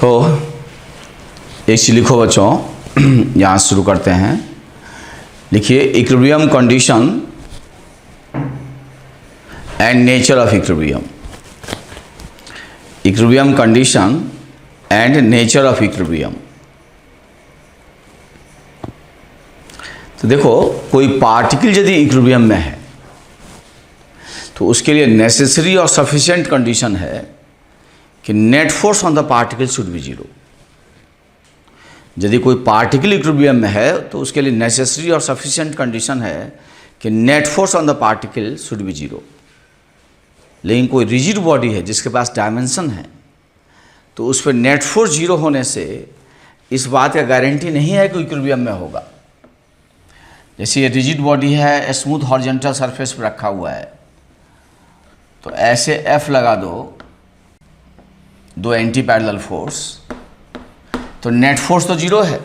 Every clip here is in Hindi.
तो एक चीज लिखो बच्चों, यहाँ शुरू करते हैं। लिखिए equilibrium condition and nature of equilibrium. Equilibrium condition and nature of equilibrium. तो देखो, कोई पार्टिकल यदि इक्विलिब्रियम में है तो उसके लिए नेसेसरी और सफिशिएंट कंडीशन है कि net force on the particle should be zero. यदि कोई पार्टिकल इक्विलिब्रियम में है तो उसके लिए नेसेसरी और सफिशिएंट कंडीशन है कि net force on the particle should be zero. लेकिन कोई रिजिड बॉडी है जिसके पास डायमेंशन है तो उस पर नेट फोर्स जीरो होने से इस बात का गारंटी नहीं है कि इक्विलिब्रियम में होगा। जैसे ये रिजिड बॉडी है, स्मूथ हॉरिजॉन्टल सरफेस पर रखा हुआ है, तो ऐसे F लगा दो एंटी पैरेलल फोर्स, तो नेट फोर्स तो जीरो है।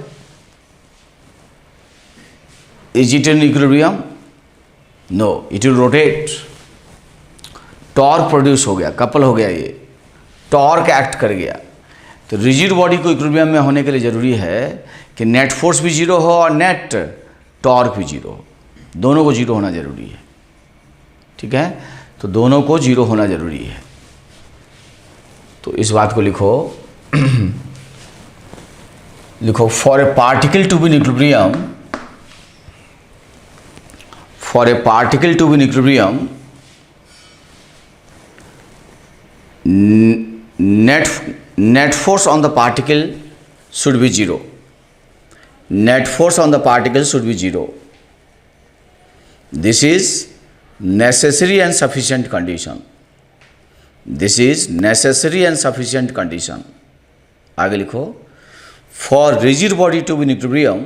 Is it in equilibrium? No, it will rotate. Torque produce हो गया, कपल हो गया, ये टॉर्क एक्ट कर गया। तो रिजिड बॉडी को इक्विलिब्रियम में होने के लिए ज़रूरी है कि नेट फोर्स भी जीरो हो और नेट टॉर्क भी जीरो हो। दोनों को जीरो होना जरूरी है। ठीक है, तो दोनों को जीरो होना जरूरी है। तो इस बात को लिखो लिखो for a particle to be in equilibrium, for a particle to be in equilibrium, net force on the particle should be zero. Net force on the particle should be zero. This is necessary and sufficient condition. This is necessary and sufficient condition. आगे लिखो, for rigid body to be in equilibrium,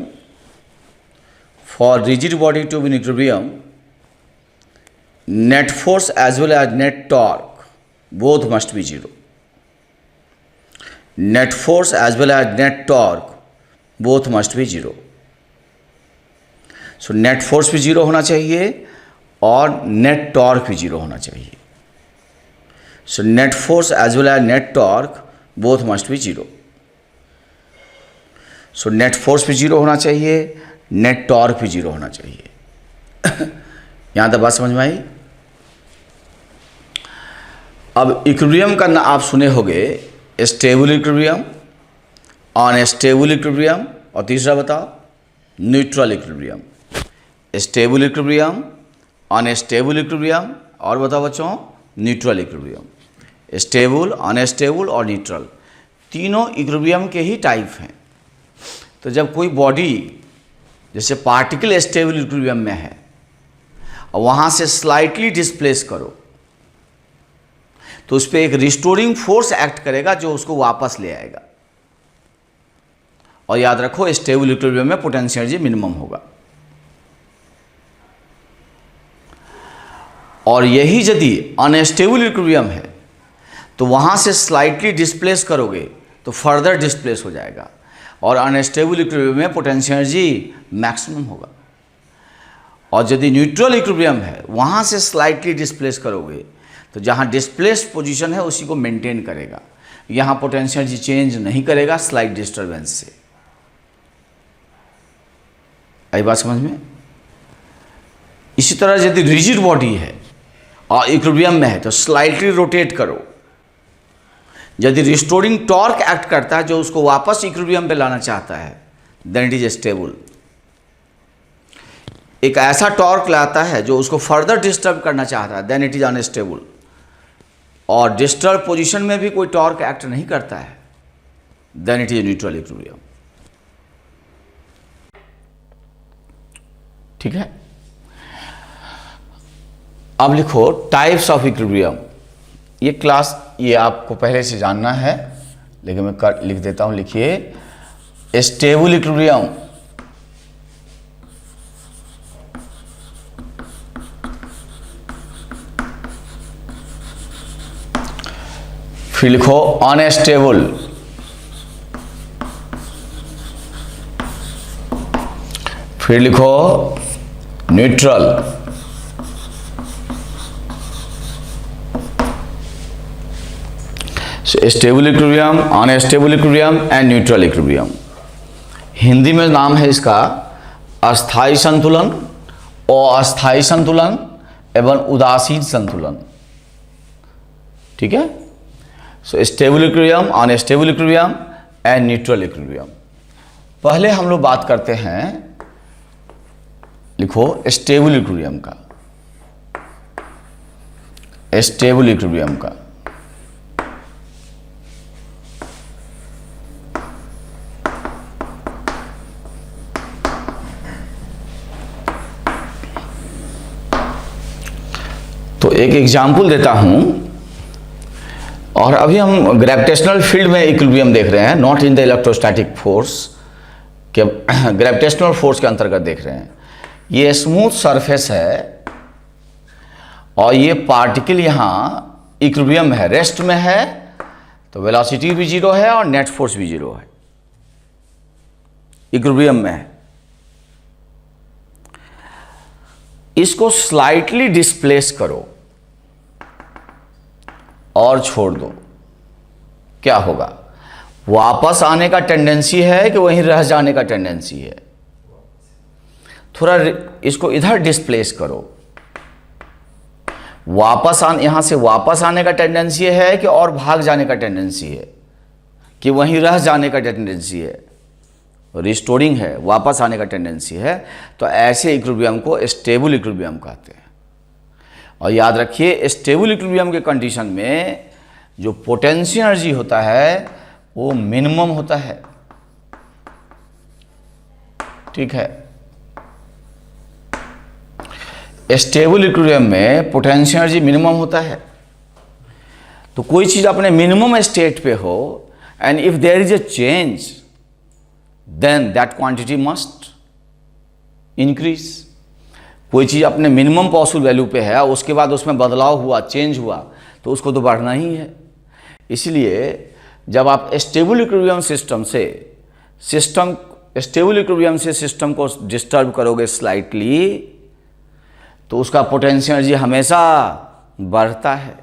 for rigid body to be in equilibrium, net force as well as net torque both must be zero. Net force as well as net torque both must be zero. So net force भी जीरो होना चाहिए और net torque भी जीरो होना चाहिए. So net force as well as net torque both must be zero. So net force भी जीरो होना चाहिए, net torque भी जीरो होना चाहिए. यहाँ तक बात समझ में आई? अब इक्विलिब्रियम का ना आप सुने होंगे, स्टेबल इक्विलिब्रियम, अनस्टेबल इक्विलिब्रियम, और तीसरा बताओ neutral equilibrium. Stable equilibrium, unstable equilibrium, और बताओ बच्चों न्यूट्रल इक्विलिब्रियम। स्टेबल, अनस्टेबल और न्यूट्रल, तीनों इक्विलिब्रियम के ही टाइप हैं। तो जब कोई बॉडी जैसे पार्टिकल स्टेबल इक्विलिब्रियम में है और वहाँ से स्लाइटली डिस्प्लेस करो तो उस पर एक रिस्टोरिंग फोर्स एक्ट करेगा जो उसको वापस ले आएगा। और याद रखो, स्टेबल इक्विलिब्रियम में पोटेंशियल एनर्जी मिनिमम होगा। और यही यदि अनस्टेबल इक्विलिब्रियम है तो वहां से स्लाइटली डिस्प्लेस करोगे तो फर्दर डिस्प्लेस हो जाएगा। और अनस्टेबल इक्विलिब्रियम में पोटेंशियल एनर्जी मैक्सिमम होगा। और यदि न्यूट्रल इक्विलिब्रियम है वहां से स्लाइटली डिस्प्लेस करोगे तो जहाँ डिस्प्लेस पोजीशन है उसी को मेंटेन करेगा। यहाँ पोटेंशियल एनर्जी चेंज नहीं करेगा स्लाइट डिस्टर्बेंस से। आई बात समझ में? इसी तरह यदि रिजिड बॉडी है और इक्विलिब्रियम में है तो स्लाइटली रोटेट करो। यदि रिस्टोरिंग टॉर्क एक्ट करता है जो उसको वापस इक्विलिब्रियम पे लाना चाहता है, देन इट इज स्टेबल। एक ऐसा टॉर्क लाता है जो उसको फर्दर डिस्टर्ब करना चाहता है, देन इट इज अनस्टेबल। और डिस्टर्ब पोजीशन में भी कोई टॉर्क एक्ट नहीं करता है, then it is neutral equilibrium. ठीक है, अब लिखो टाइप्स ऑफ इक्विलिब्रियम। ये क्लास ये आपको पहले से जानना है, लेकिन मैं लिख देता हूं। लिखिए स्टेबल इक्विलिब्रियम, फिर लिखो अनस्टेबल, फिर लिखो न्यूट्रल, तो stable equilibrium, unstable equilibrium and neutral equilibrium. Hindi में नाम है इसका अस्थाई संतुलन, अस्थाई संतुलन एवं उदासीन संतुलन। ठीक है। सो stable equilibrium, unstable equilibrium and neutral equilibrium. पहले हम लोग बात करते हैं, लिखो स्टेबल इक्विलिब्रियम का। स्टेबल इक्विलिब्रियम का तो एक एग्जाम्पल देता हूं, और अभी हम ग्रेविटेशनल फील्ड में इक्विलिब्रियम देख रहे हैं, not in the electrostatic force के, ग्रेविटेशनल फोर्स के अंतर्गत देख रहे हैं। ये स्मूथ सरफेस है और ये पार्टिकल यहाँ इक्विलिब्रियम में है, रेस्ट में है, तो वेलोसिटी भी जीरो है और नेट फोर्स भी जीरो है, इक्विलिब्रियम में है। इसको स्लाइटली डिस्प्लेस करो और छोड़ दो, क्या होगा? वापस आने का टेंडेंसी है कि वहीं रह जाने का टेंडेंसी है? थोड़ा इसको इधर डिस्प्लेस करो, वापस यहां से वापस आने का टेंडेंसी है कि और भाग जाने का टेंडेंसी है, कि वहीं रह जाने का टेंडेंसी है? रिस्टोरिंग है, वापस आने का टेंडेंसी है। तो ऐसे इक्विलिब्रियम को स्टेबल इक्विलिब्रियम कहते हैं। और याद रखिए, स्टेबल इक्विलिब्रियम के कंडीशन में जो पोटेंशियल एनर्जी होता है वो मिनिमम होता है। ठीक है। स्टेबल इक्विलिब्रियम में पोटेंशियल एनर्जी मिनिमम होता है। तो कोई चीज अपने मिनिमम स्टेट पे हो and if there is a change then that quantity must increase. कोई चीज अपने मिनिमम पॉसिबल वैल्यू पे है, उसके बाद उसमें बदलाव हुआ, चेंज हुआ, तो उसको तो बढ़ना ही है। इसलिए जब आप स्टेबल इक्विलिब्रियम सिस्टम को डिस्टर्ब करोगे स्लाइटली, तो उसका पोटेंशियल एनर्जी हमेशा बढ़ता है।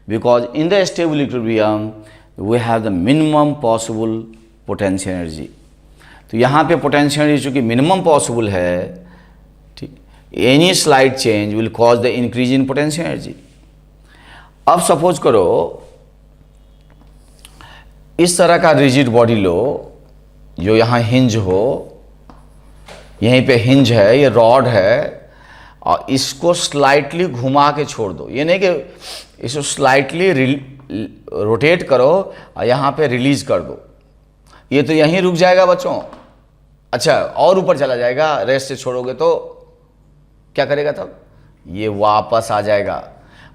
Because in the stable equilibrium we have the minimum possible potential energy. तो यहाँ पे पोटेंशियल एनर्जी चूंकि मिनिमम पॉसिबल है, ठीक, any slight change will cause the increase in potential energy. अब सपोज करो इस तरह का रिजिड बॉडी लो, जो यहाँ हिंज हो, यहीं पे हिंज है, ये रॉड है, और इसको स्लाइटली घुमा के छोड़ दो। ये नहीं कि इसको स्लाइटली रोटेट करो और यहाँ पे रिलीज कर दो, ये तो यहीं रुक जाएगा बच्चों। अच्छा, और ऊपर चला जाएगा, रेस्ट से छोड़ोगे तो क्या करेगा तब? ये वापस आ जाएगा।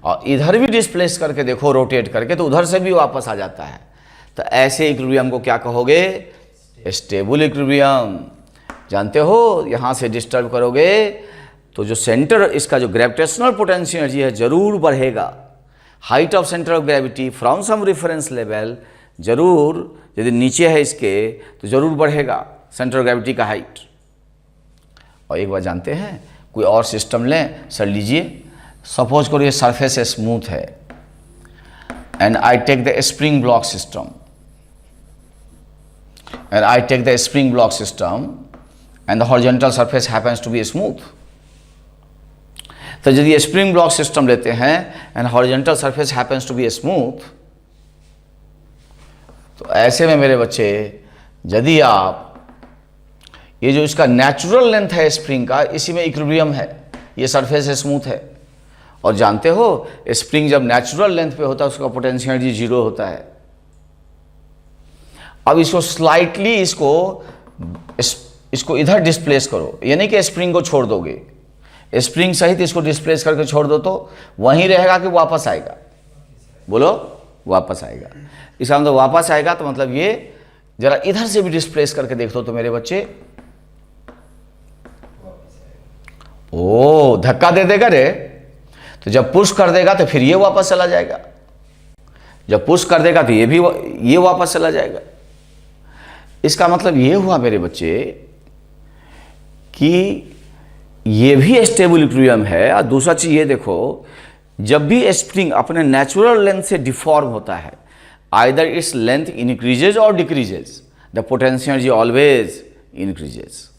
और इधर भी डिस्प्लेस करके देखो, रोटेट करके, तो उधर से भी वापस आ जाता है। तो ऐसे इक्विलिब्रियम को क्या कहोगे? Stable equilibrium. जानते हो, यहाँ से डिस्टर्ब करोगे तो जो सेंटर, इसका जो ग्रेविटेशनल पोटेंशियल एनर्जी है जरूर बढ़ेगा। Height of centre of gravity from some reference level, जरूर यदि नीचे है इसके तो जरूर बढ़ेगा सेंटर ऑफ ग्रेविटी का हाइट। और एक बात जानते हैं, कोई और सिस्टम लें, सर लीजिए, सपोज करो ये सरफेस स्मूथ है and I take the spring block system and the horizontal surface happens to be smooth। तो यदि स्प्रिंग ब्लॉक सिस्टम लेते हैं and horizontal surface happens to be smooth, तो ऐसे में मेरे बच्चे, यदि आप ये जो इसका नेचुरल लेंथ है स्प्रिंग का, इसी में इक्विलिब्रियम है, ये सरफेस स्मूथ है। और जानते हो स्प्रिंग जब नेचुरल लेंथ पे होता है उसका पोटेंशियल एनर्जी जीरो होता है। अब इसको स्लाइटली इसको इधर डिस्प्लेस करो, यानी कि स्प्रिंग को छोड़ दोगे, स्प्रिंग सहित इसको डिस्प्लेस करके छोड़ दो, तो वहीं रहेगा कि वापस आएगा? बोलो, वापस आएगा। इसका मतलब वापस आएगा तो मतलब ये, जरा इधर से भी डिस्प्लेस करके देख दो तो मेरे बच्चे, ओ धक्का दे देगा रे। तो जब पुश कर देगा तो फिर ये वापस चला जाएगा, जब पुश कर देगा तो ये वापस चला जाएगा। इसका मतलब ये हुआ मेरे बच्चे कि ये भी स्टेबल इक्विलिब्रियम है। और दूसरा चीज ये देखो, जब भी स्प्रिंग अपने नेचुरल लेंथ से डिफॉर्म होता है, either its length increases or decreases, the potential energy always increases.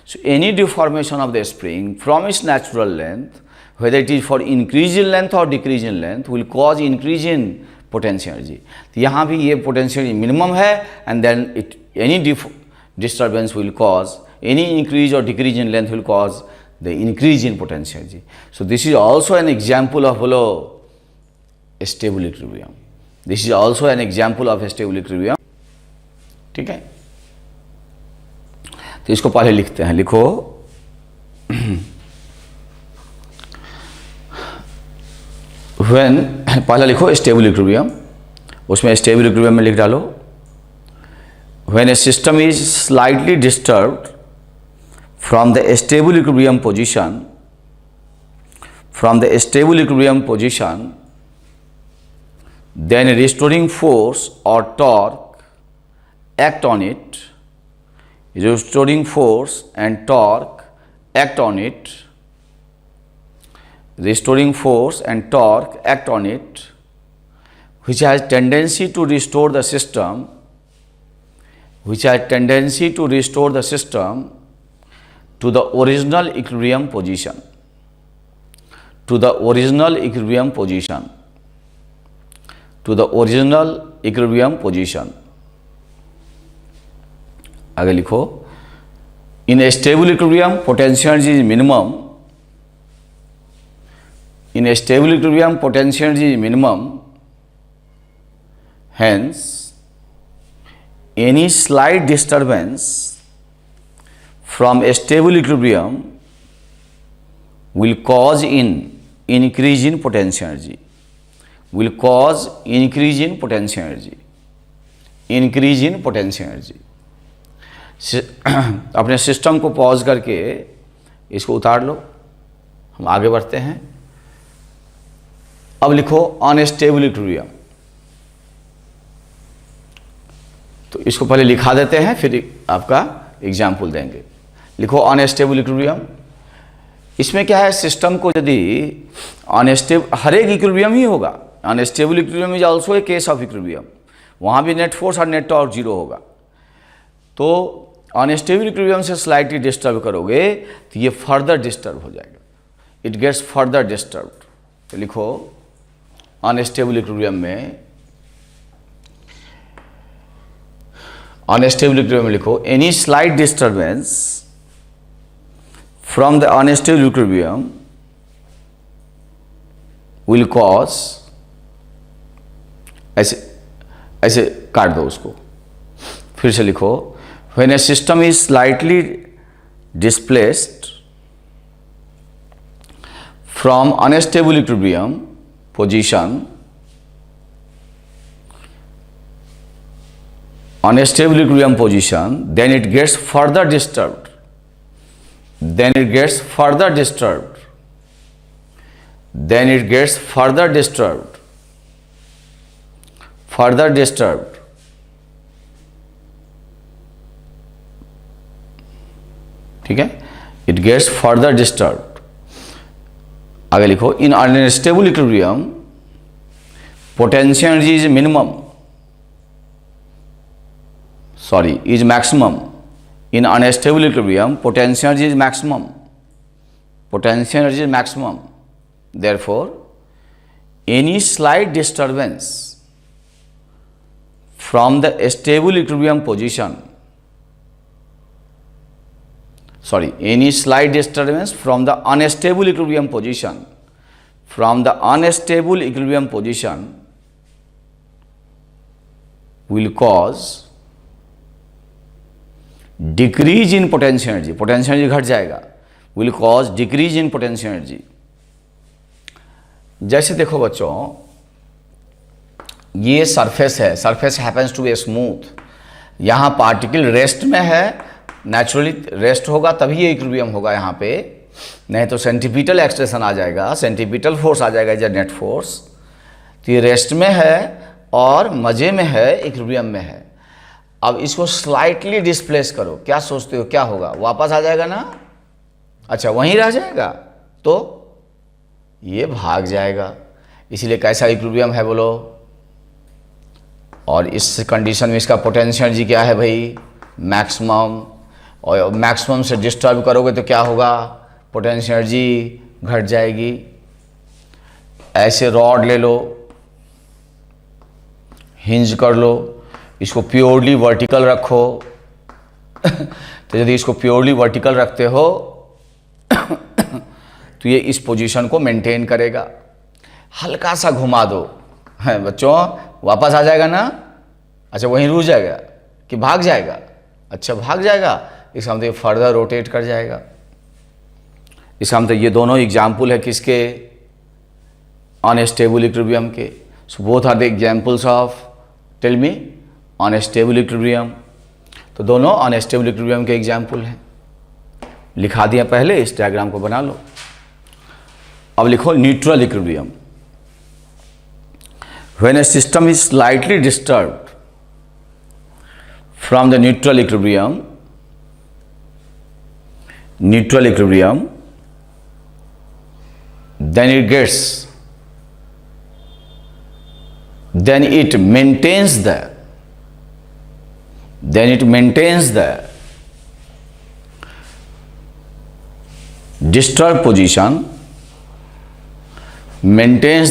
So any deformation of the spring from its natural length, whether it is for increase in length or decrease in length, will cause increase in potential energy. तो यहाँ भी ये potential minimum है, and then any disturbance will cause, any increase or decrease in length will cause the increase in potential energy. So this is also an example of stable equilibrium. This is also an example of stable equilibrium. ठीक है, तो इसको पहले लिखते हैं. लिखो when, पहला लिखो stable equilibrium, उसमें stable equilibrium में लिख डालो when a system is slightly disturbed from the stable equilibrium position, then a restoring force or torque act on it. Restoring force and torque act on it. Restoring force and torque act on it, which has tendency to restore the system. Which has tendency to restore the system to the original equilibrium position. To the original equilibrium position. To the original equilibrium position. आगे लिखो in a stable equilibrium potential energy is minimum. In a stable equilibrium potential energy is minimum. Hence any slight disturbance from a stable equilibrium will cause increase in potential energy. Will cause increase in potential energy. Increase in potential energy. अपने सिस्टम को पॉज करके इसको उतार लो, हम आगे बढ़ते हैं. अब लिखो अनस्टेबल इक्विलिब्रियम. तो इसको पहले लिखा देते हैं, फिर आपका एग्जाम्पल देंगे. लिखो अनस्टेबल इक्विलिब्रियम. इसमें क्या है, सिस्टम को यदि अनस्टेबल, हर एक इक्विलिब्रियम ही होगा. Unstable equilibrium is also a case of equilibrium. वहाँ भी नेट फोर्स और नेट टॉर्क जीरो होगा. तो अनस्टेबल इक्विलिब्रियम से स्लाइटली डिस्टर्ब करोगे तो ये फर्दर डिस्टर्ब हो जाएगा. It gets further disturbed. तो लिखो अनस्टेबल इक्विलिब्रियम में, अनस्टेबल इक्विलिब्रियम में लिखो any slight disturbance from the unstable equilibrium will cause, ऐसे काट दो उसको. फिर से लिखो when a system is slightly displaced from unstable equilibrium position, unstable equilibrium position, then it gets further disturbed. Then it gets further disturbed. Then it gets further disturbed. Further disturbed. ठीक है, इट गेट्स फर्दर डिस्टर्ब. आगे लिखो in unstable equilibrium potential energy is minimum, sorry is maximum. In unstable equilibrium potential energy is maximum. Potential energy is maximum. Therefore any slight disturbance from the stable equilibrium position, sorry, any slight disturbance from the unstable equilibrium position, from the unstable equilibrium position will cause decrease in potential energy. Potential energy घट जाएगा. will cause decrease in potential energy. जैसे देखो बच्चों, ये सरफेस है, surface happens to be smooth. यहाँ पार्टिकल रेस्ट में है, नेचुरली रेस्ट होगा तभी ये इक्विलिब्रियम होगा यहाँ पे, नहीं तो सेंटीपिटल एक्सटेंशन आ जाएगा, सेंटीपिटल फोर्स आ जाएगा या नेट फोर्स. तो ये रेस्ट में है और मज़े में है, इक्विलिब्रियम में है. अब इसको स्लाइटली डिस्प्लेस करो, क्या सोचते हो क्या होगा? वापस आ जाएगा ना? अच्छा, वहीं रह जाएगा तो ये भाग जाएगा. इसलिए कैसा इक्विलिब्रियम है बोलो? और इस कंडीशन में इसका पोटेंशियल एनर्जी क्या है भाई, मैक्सिमम। और मैक्सिमम से डिस्टर्ब करोगे तो क्या होगा, पोटेंशियल एनर्जी घट जाएगी। ऐसे रॉड ले लो, हिंज कर लो, इसको प्योरली वर्टिकल रखो तो यदि इसको प्योरली वर्टिकल रखते हो तो ये इस पोजीशन को मेंटेन करेगा। हल्का सा घुमा दो, है बच्चों, वापस आ जाएगा ना। अच्छा वहीं रुक जाएगा कि भाग जाएगा, अच्छा भाग जाएगा, इसका मतलब फर्दर रोटेट कर जाएगा। इसका मतलब ये दोनों एग्जाम्पल है किसके, अनस्टेबल इक्विलिब्रियम के। So both are the examples of, tell me, unstable equilibrium. तो दोनों अनस्टेबल इक्विलिब्रियम के एग्जाम्पल हैं। लिखा दिया पहले, इस डायग्राम को बना लो। अब लिखो neutral equilibrium. When a system is slightly disturbed from the neutral equilibrium, then it maintains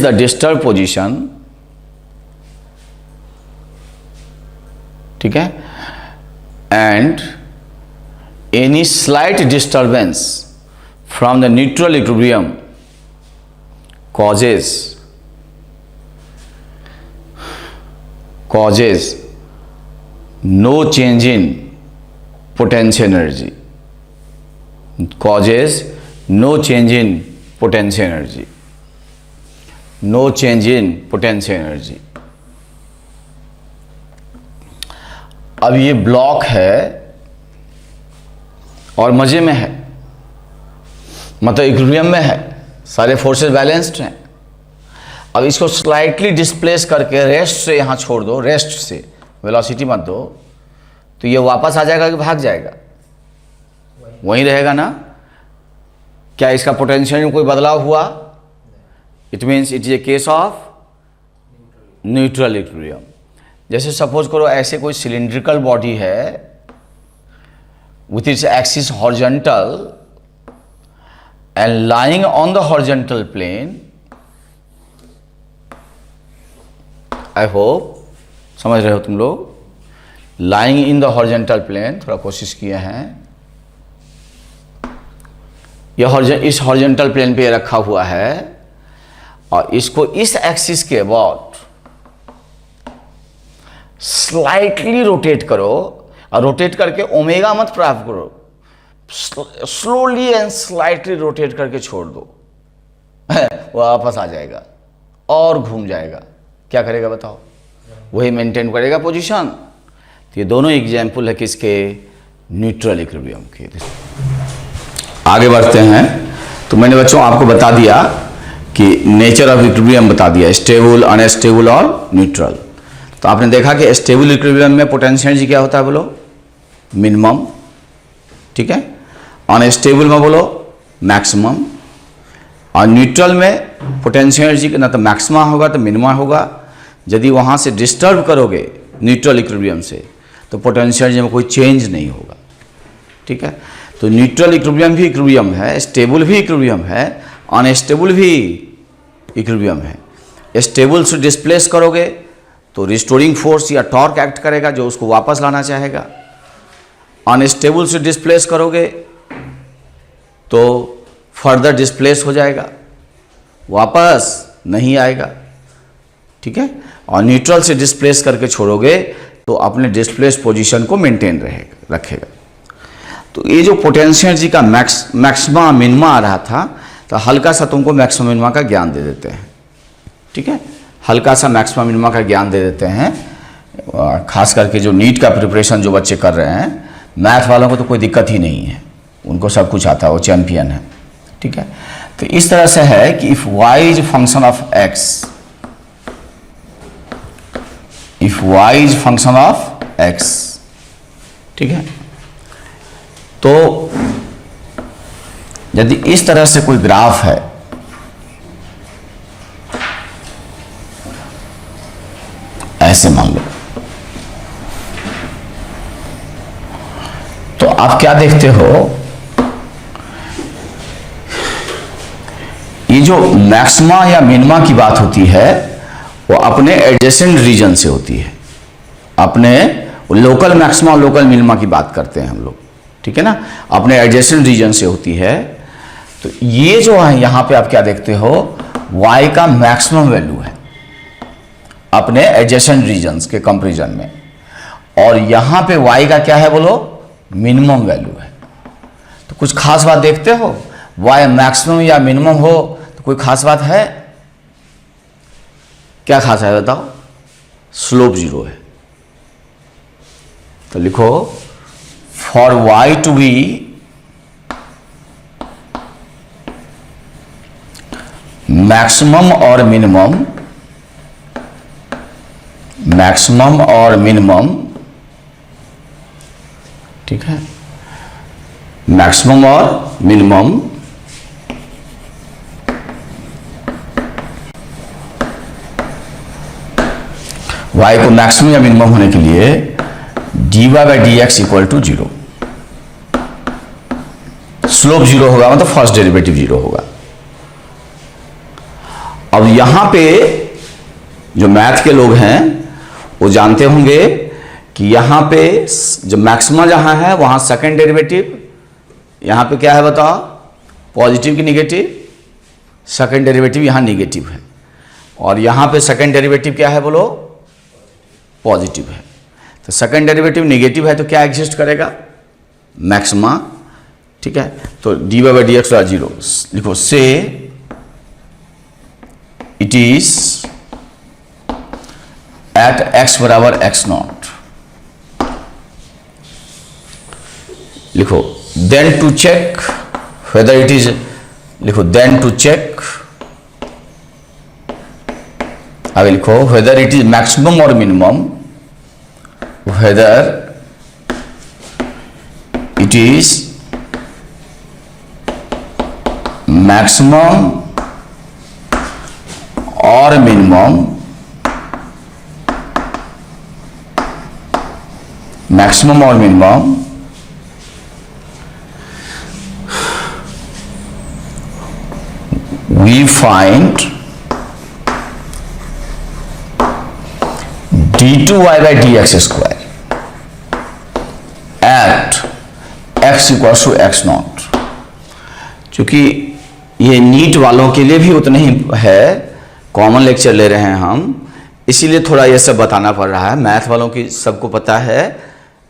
the disturbed position, ठीक है, and any slight disturbance from the neutral equilibrium causes no change in potential energy, causes no change in potential energy, no change in potential energy। अब ये ब्लॉक है और मजे में है, मतलब इक्विलिब्रियम में है, सारे फोर्सेस बैलेंस्ड हैं। अब इसको स्लाइटली डिस्प्लेस करके रेस्ट से यहाँ छोड़ दो, रेस्ट से, वेलोसिटी मत दो, तो ये वापस आ जाएगा कि भाग जाएगा, वहीं रहेगा ना। क्या इसका पोटेंशियल में कोई बदलाव हुआ? It means it is a case of neutral equilibrium. जैसे सपोज करो ऐसे कोई सिलिंड्रिकल बॉडी है with its axis horizontal and lying on the horizontal plane, I hope समझ रहे हो तुम लोग, lying in the horizontal plane, थोड़ा कोशिश किए हैं, यह इस horizontal plane पे रखा हुआ है और इसको इस एक्सिस के अबाउट स्लाइटली रोटेट करो, और रोटेट करके ओमेगा मत प्राप्त करो, स्लोली एंड स्लाइटली रोटेट करके छोड़ दो वो वापस आ जाएगा और घूम जाएगा। क्या करेगा बताओ? वही मेंटेन करेगा पोजीशन। तो ये दोनों एग्जाम्पल है किसके? न्यूट्रल इक्विलिब्रियम के। आगे बढ़ते हैं। तो मैंने बच्चों आपको बता दिया कि नेचर ऑफ इक्विलिब्रियम बता दिया, स्टेबल, अनस्टेबल और न्यूट्रल। तो आपने देखा कि स्टेबल इक्विलिब्रियम में पोटेंशियल एनर्जी क्या होता है, बोलो मिनिमम, ठीक है। अनस्टेबल में बोलो मैक्सिमम। और न्यूट्रल में पोटेंशियल एनर्जी ना तो मैक्सिमा होगा तो मिनिमा होगा। यदि वहाँ से डिस्टर्ब करोगे न्यूट्रल इक्विलिब्रियम से तो पोटेंशियल एनर्जी में कोई चेंज नहीं होगा, ठीक है। तो न्यूट्रल इक्विलिब्रियम भी इक्विलिब्रियम है, स्टेबल भी इक्विलिब्रियम है, अनस्टेबल भी इक्विलिब्रियम है। स्टेबल से डिस्प्लेस करोगे तो रिस्टोरिंग फोर्स या टॉर्क एक्ट करेगा जो उसको वापस लाना चाहेगा। अनस्टेबल से डिस्प्लेस करोगे तो फर्दर डिस्प्लेस हो जाएगा, वापस नहीं आएगा, ठीक है। और न्यूट्रल से डिस्प्लेस करके छोड़ोगे तो अपने डिस्प्लेस पोजीशन को मेंटेन रखेगा। तो ये जो पोटेंशियल एनर्जी का मैक्सिमा मिनिमा आ रहा था, तो हल्का सा तुमको मैक्सिमा मिनिमा का ज्ञान दे देते हैं, ठीक है। हल्का सा मैक्सिमा मिनिमा का ज्ञान दे देते हैं। खास करके जो नीट का प्रिपरेशन जो बच्चे कर रहे हैं, मैथ वालों को तो कोई दिक्कत ही नहीं है, उनको सब कुछ आता है, वो चैंपियन है, ठीक है। तो इस तरह से है कि if y is function of x, if y is function of x, ठीक है। तो यदि इस तरह से कोई ग्राफ है, ऐसे मान लो आप क्या देखते हो, ये जो मैक्सिमा या मिनिमा की बात होती है वो अपने एडजेसेंट रीजन से होती है, अपने लोकल मैक्सिमा और लोकल मिनिमा की बात करते हैं हम लोग, ठीक है ना, अपने एडजेसेंट रीजन से होती है। तो ये जो है यहां पे आप क्या देखते हो, y का मैक्सिमम वैल्यू है अपने एडजेसेंट रीजन्स के कंपैरिजन में, और यहां पे y का क्या है बोलो, मिनिमम वैल्यू है। तो कुछ खास बात देखते हो, y मैक्सिमम या मिनिमम हो तो कोई खास बात है, क्या खास है बताओ, स्लोप जीरो है। तो लिखो for y to be maximum और मिनिमम, मैक्सिमम और मिनिमम, ठीक है, मैक्सिमम और मिनिमम y को मैक्सिमम या मिनिमम होने के लिए dy by d x equal to zero, slope zero होगा मतलब फर्स्ट डेरिवेटिव जीरो होगा। अब यहां पे जो मैथ के लोग हैं वो जानते होंगे कि यहां पे जब मैक्सिमा जहां है वहां सेकंड डेरिवेटिव, यहां पे क्या है बताओ, पॉजिटिव की निगेटिव, सेकंड डेरिवेटिव यहां निगेटिव है, और यहां पे सेकंड डेरिवेटिव क्या है बोलो, पॉजिटिव है। तो सेकंड डेरिवेटिव निगेटिव है तो क्या एग्जिस्ट करेगा, मैक्सिमा, ठीक है। तो d y by d x zero लिखो, say it is at x बराबर एक्स नॉट, लिखो then to check whether it is, लिखो देन टू चेक, आगे लिखो वेदर इट इज मैक्सिमम और minimum, whether it is maximum और मिनिमम, मैक्सिमम और minimum we find d2y by dx square at x equals to x not. चूंकि ये नीट वालों के लिए भी उतना ही है, कॉमन लेक्चर ले रहे हैं हम, इसीलिए थोड़ा ये सब बताना पड़ रहा है। मैथ वालों की सबको पता है,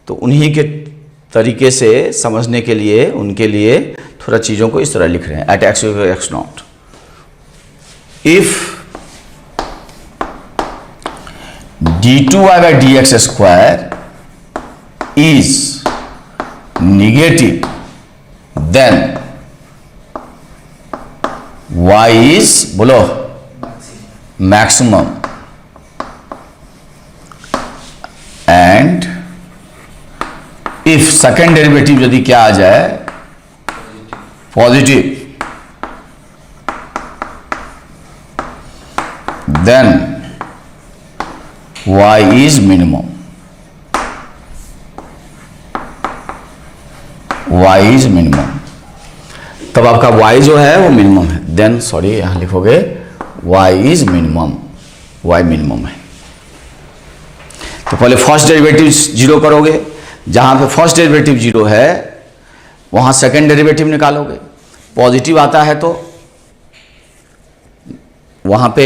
तो उन्हीं के तरीके से समझने के लिए उनके लिए थोड़ा चीज़ों को इस तरह लिख रहे हैं, at x x naught. If d2y by dx square is negative, then y is बोलो maximum, and if second derivative यदि क्या आ जाए, positive, then y is minimum, y is minimum. तब आपका y जो है वो मिनिमम है, देन सॉरी यहां लिखोगे y is minimum, y minimum है। तो पहले फर्स्ट डेरिवेटिव जीरो करोगे, जहां पे फर्स्ट डेरिवेटिव जीरो है वहां सेकंड डेरिवेटिव निकालोगे, पॉजिटिव आता है तो वहां पे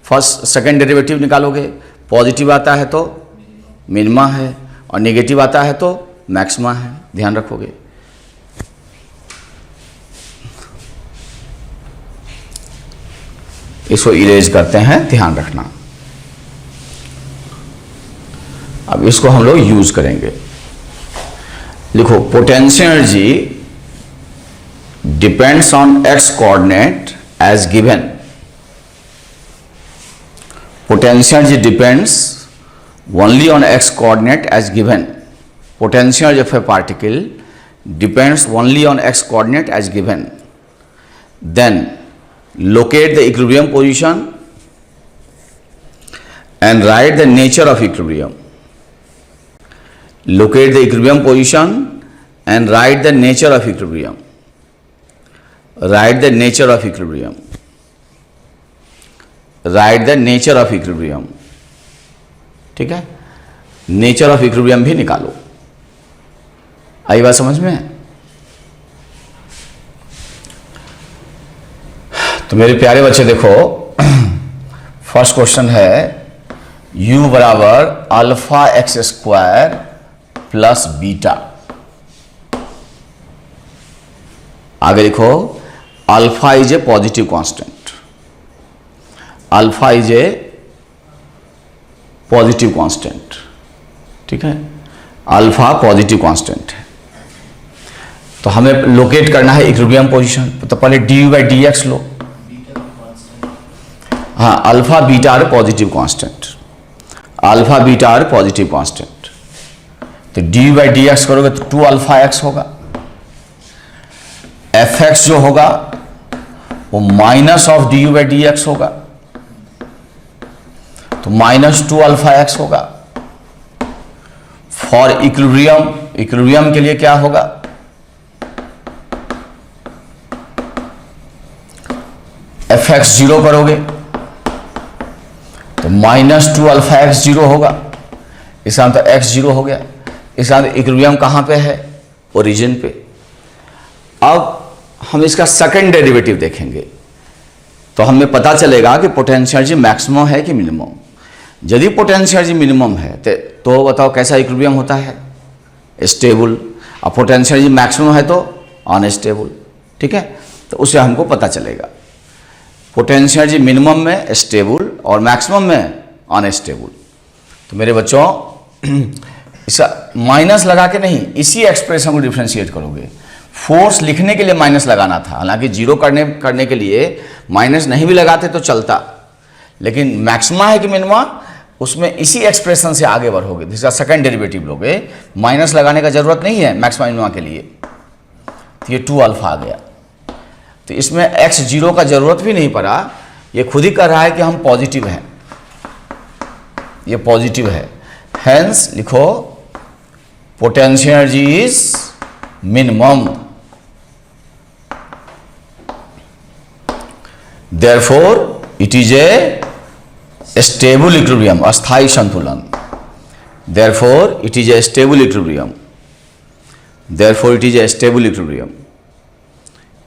फर्स्ट सेकंड डेरिवेटिव निकालोगे, पॉजिटिव आता है तो मिनिमा है, और नेगेटिव आता है तो मैक्सिमा है, ध्यान रखोगे। इसको इरेज करते हैं, ध्यान रखना। अब इसको हम लोग यूज करेंगे। लिखो potential energy depends on x coordinate as given. Potential energy depends only on x coordinate as given. Potential energy of a particle depends only on x coordinate as given. Then locate the equilibrium position and write the nature of equilibrium. Locate the equilibrium position and write the nature of equilibrium. Write the nature of equilibrium. Write the nature of equilibrium. ठीक है, नेचर ऑफ इक्विलिब्रियम भी निकालो। आई बात समझ में? तो मेरे प्यारे बच्चे देखो, फर्स्ट क्वेश्चन है u बराबर alpha x square plus beta. आगे लिखो alpha is a positive constant. Alpha is a positive constant. ठीक है, अल्फा पॉजिटिव कांस्टेंट है। तो हमें लोकेट करना है इक्विलिब्रियम पोजीशन। तो पहले डी बाई डी एक्स लो। हाँ, alpha beta are positive constant. Alpha beta are positive constant. तो डी बाई डी एक्स करोगे तो 2 अल्फा एक्स होगा। एफ एक्स जो होगा वो minus of d u by d x होगा, तो -2 अल्फा एक्स होगा। फॉर इक्विलिब्रियम, इक्विलिब्रियम के लिए क्या होगा? एफ एक्स 0 करोगे तो -2 अल्फा एक्स 0 होगा। इसका मतलब एक्स 0 हो गया। इसका मतलब इक्विलिब्रियम कहां पे है? ओरिजिन पे। अब हम इसका सेकंड डेरिवेटिव देखेंगे तो हमें पता चलेगा कि पोटेंशियल एनर्जी मैक्सिमम है कि मिनिमम। यदि पोटेंशियल एनर्जी मिनिमम है तो बताओ कैसा इक्विलिब्रियम होता है? स्टेबल। और पोटेंशियल एनर्जी मैक्सिमम है तो अनस्टेबल। ठीक है, तो उससे हमको पता चलेगा पोटेंशियल एनर्जी मिनिमम में स्टेबल और मैक्सिमम में अनस्टेबल। तो मेरे बच्चों इसका माइनस लगा के नहीं, इसी एक्सप्रेशन को डिफरेंशिएट करोगे। फोर्स लिखने के लिए माइनस लगाना था, हालांकि जीरो करने के लिए माइनस नहीं भी लगाते तो चलता, लेकिन मैक्सिमा है कि मिनिमा, उसमें इसी एक्सप्रेशन से आगे बढ़ोगे। जिसका सेकंड डेरिवेटिव लोगे, माइनस लगाने का जरूरत नहीं है मैक्सिमा मिनिमा के लिए। तो ये 2 अल्फा आ गया। तो इसमें x 0 का जरूरत भी नहीं पड़ा, ये खुद ही कह रहा है कि हम पॉजिटिव हैं, ये पॉजिटिव है। हेंस लिखो potential energy is minimum. Therefore, it is a stable equilibrium, अस्थायी संतुलन। Therefore, it is a stable equilibrium. Therefore, it is a stable equilibrium.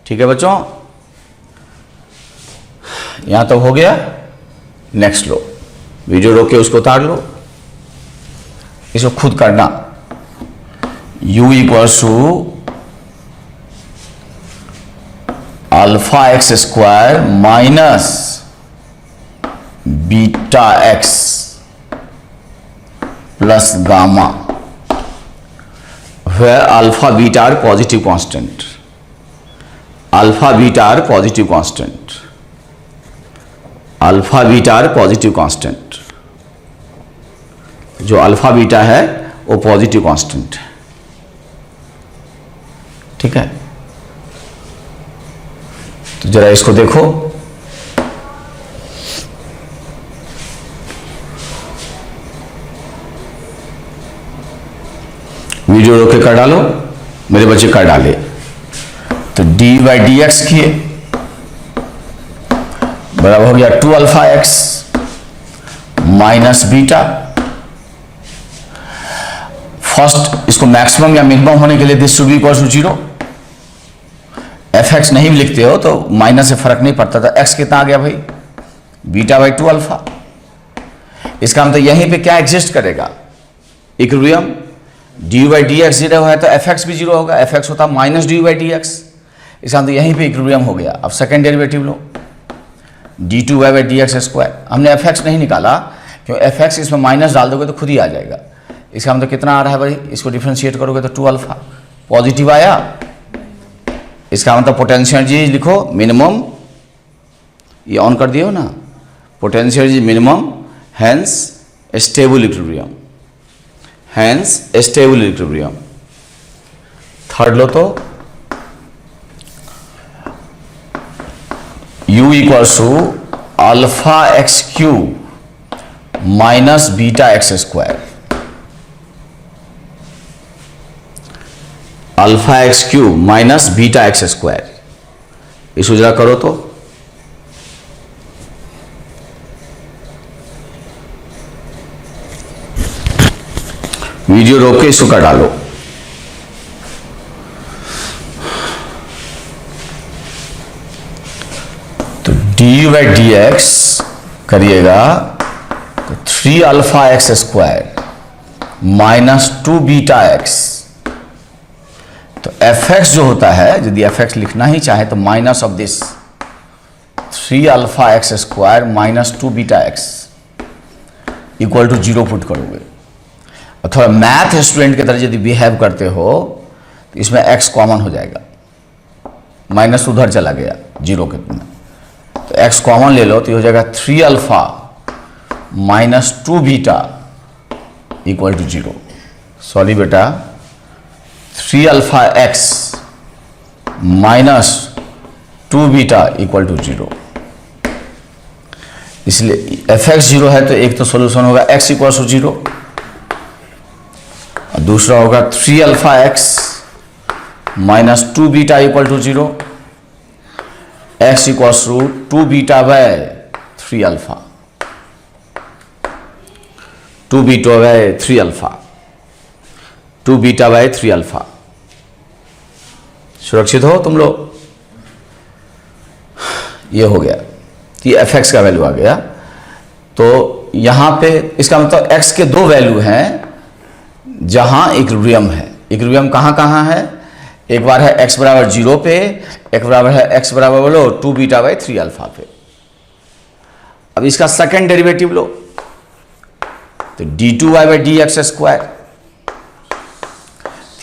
ठीक है बच्चों, यहां तो हो गया। नेक्स्ट लो, वीडियो रोक के उसको उतार लो, इसको खुद करना। u equals to alpha x square minus beta x plus gamma, where alpha beta are positive constant. Alpha beta are positive constant. Alpha beta are positive constant. जो अल्फा बीटा है वो पॉजिटिव कांस्टेंट है। ठीक है, तो जरा इसको देखो। वीडियो रोक के कर डालो, मेरे बच्चे कर डाले। तो डी बाई डी एक्स किए बराबर हो गया 2 alpha x minus beta. First इसको मैक्सिमम या मिनिमम होने के लिए this should be equal to 0। F x नहीं भी लिखते हो तो माइनस से फर्क नहीं पड़ता। था एक्स कितना आ गया भाई? Beta by 2 alpha. इसका मतलब यहीं पे क्या एग्जिस्ट करेगा? Equilibrium. D by d x 0 है तो एफ एक्स भी 0 होगा। एफ एक्स होता minus d by d x. इसका मतलब यहीं पे इक्विलिब्रियम हो गया। अब सेकंड डेरिवेटिव लो, d two y by d x square. हमने एफ एक्स नहीं निकाला क्योंकि एफ एक्स इसमें माइनस डाल दोगे तो खुद ही आ जाएगा। इसका मतलब कितना आ रहा है भाई? इसको डिफरेंशिएट करोगे तो 2 अल्फा पॉजिटिव आया। इसका मतलब पोटेंशियल एनर्जी लिखो मिनिमम, ये ऑन कर दियो ना, potential energy minimum, hence stable equilibrium. Hence stable equilibrium. Third लो तो u equals to alpha x cube minus beta x square. Alpha x cube minus beta x square, इसको जरा करो तो। वीडियो रोक के इसको कर डालो। तो डी बाई डी एक्स करिएगा तो 3 alpha x square minus 2 beta x. तो एफ एक्स जो होता है, यदि एफ एक्स लिखना ही चाहे तो minus of this 3 alpha x square minus 2 beta x equal to 0 put करोगे। और थोड़ा मैथ स्टूडेंट की तरह यदि बिहेव करते हो तो इसमें x कॉमन हो जाएगा, माइनस उधर चला गया 0 के में, तो x कॉमन ले लो तो ये हो जाएगा 3 alpha minus 2 beta equal to 0। Sorry बेटा, 3 alpha x minus 2 beta equal to 0। इसलिए एफ एक्स 0 है तो एक तो सोल्यूशन होगा x इक्वल टू 0, और दूसरा होगा 3 alpha x minus 2 beta equal to 0, x equal to 2 beta by 3 alpha, 2 beta by 3 alpha, 2 beta by 3 alpha. सुरक्षित हो तुम लोग? ये हो गया, ये एफ एक्स का वैल्यू आ गया। तो यहां पे इसका मतलब x के दो वैल्यू हैं जहां इक्विलिब्रियम है। इक्विलिब्रियम कहां कहां है? एक बार है x बराबर 0 पे, एक बराबर है x बराबर बोलो 2 बीटा बाई 3 अल्फा पे। अब इसका सेकेंड डेरिवेटिव लो तो d2y by d x square